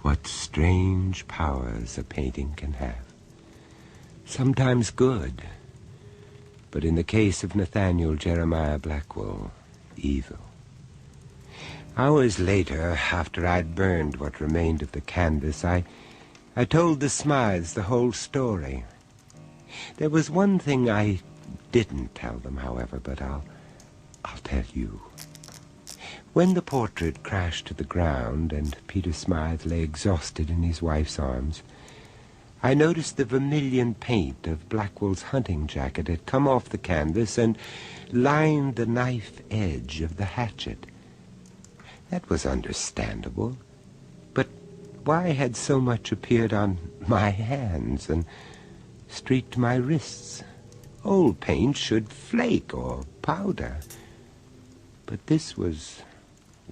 What strange powers a painting can have. Sometimes good, but in the case of Nathaniel Jeremiah Blackwell, evil. Hours later, after I'd burned what remained of the canvas, I told the Smythes the whole story. There was one thing I didn't tell them, however, but I'll tell you. When the portrait crashed to the ground and Peter Smythe lay exhausted in his wife's arms, I noticed the vermilion paint of Blackwell's hunting jacket had come off the canvas and lined the knife edge of the hatchet. That was understandable, but why had so much appeared on my hands and streaked my wrists? Old paint should flake or powder. But this was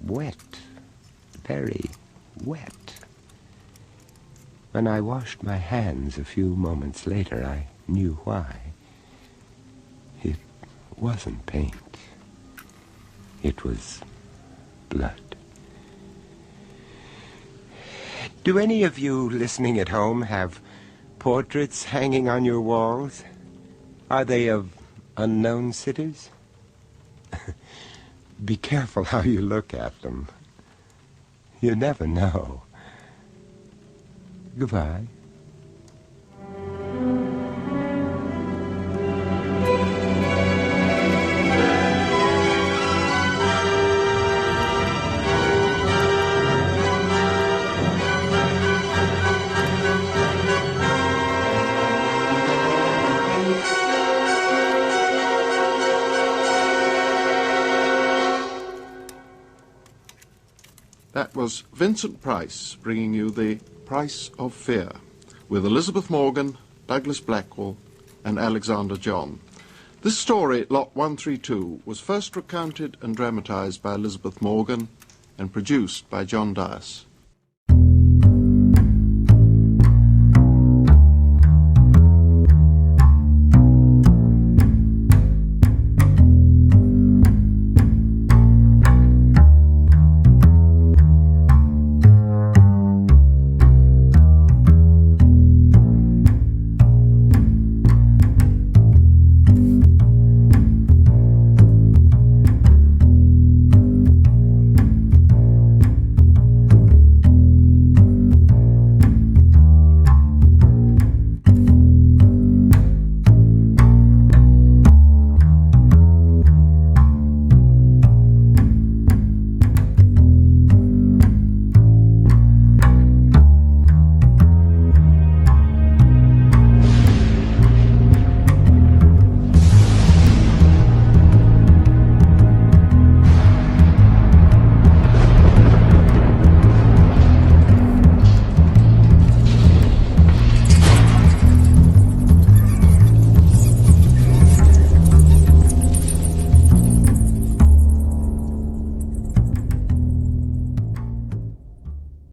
wet, very wet. When I washed my hands a few moments later, I knew why. It wasn't paint. It was blood. Do any of you listening at home have portraits hanging on your walls? Are they of unknown sitters? Be careful how you look at them. You never know. Goodbye. That was Vincent Price bringing you The Price of Fear, with Elizabeth Morgan, Douglas Blackwell, and Alexander John. This story, Lot 132, was first recounted and dramatized by Elizabeth Morgan and produced by John Dias.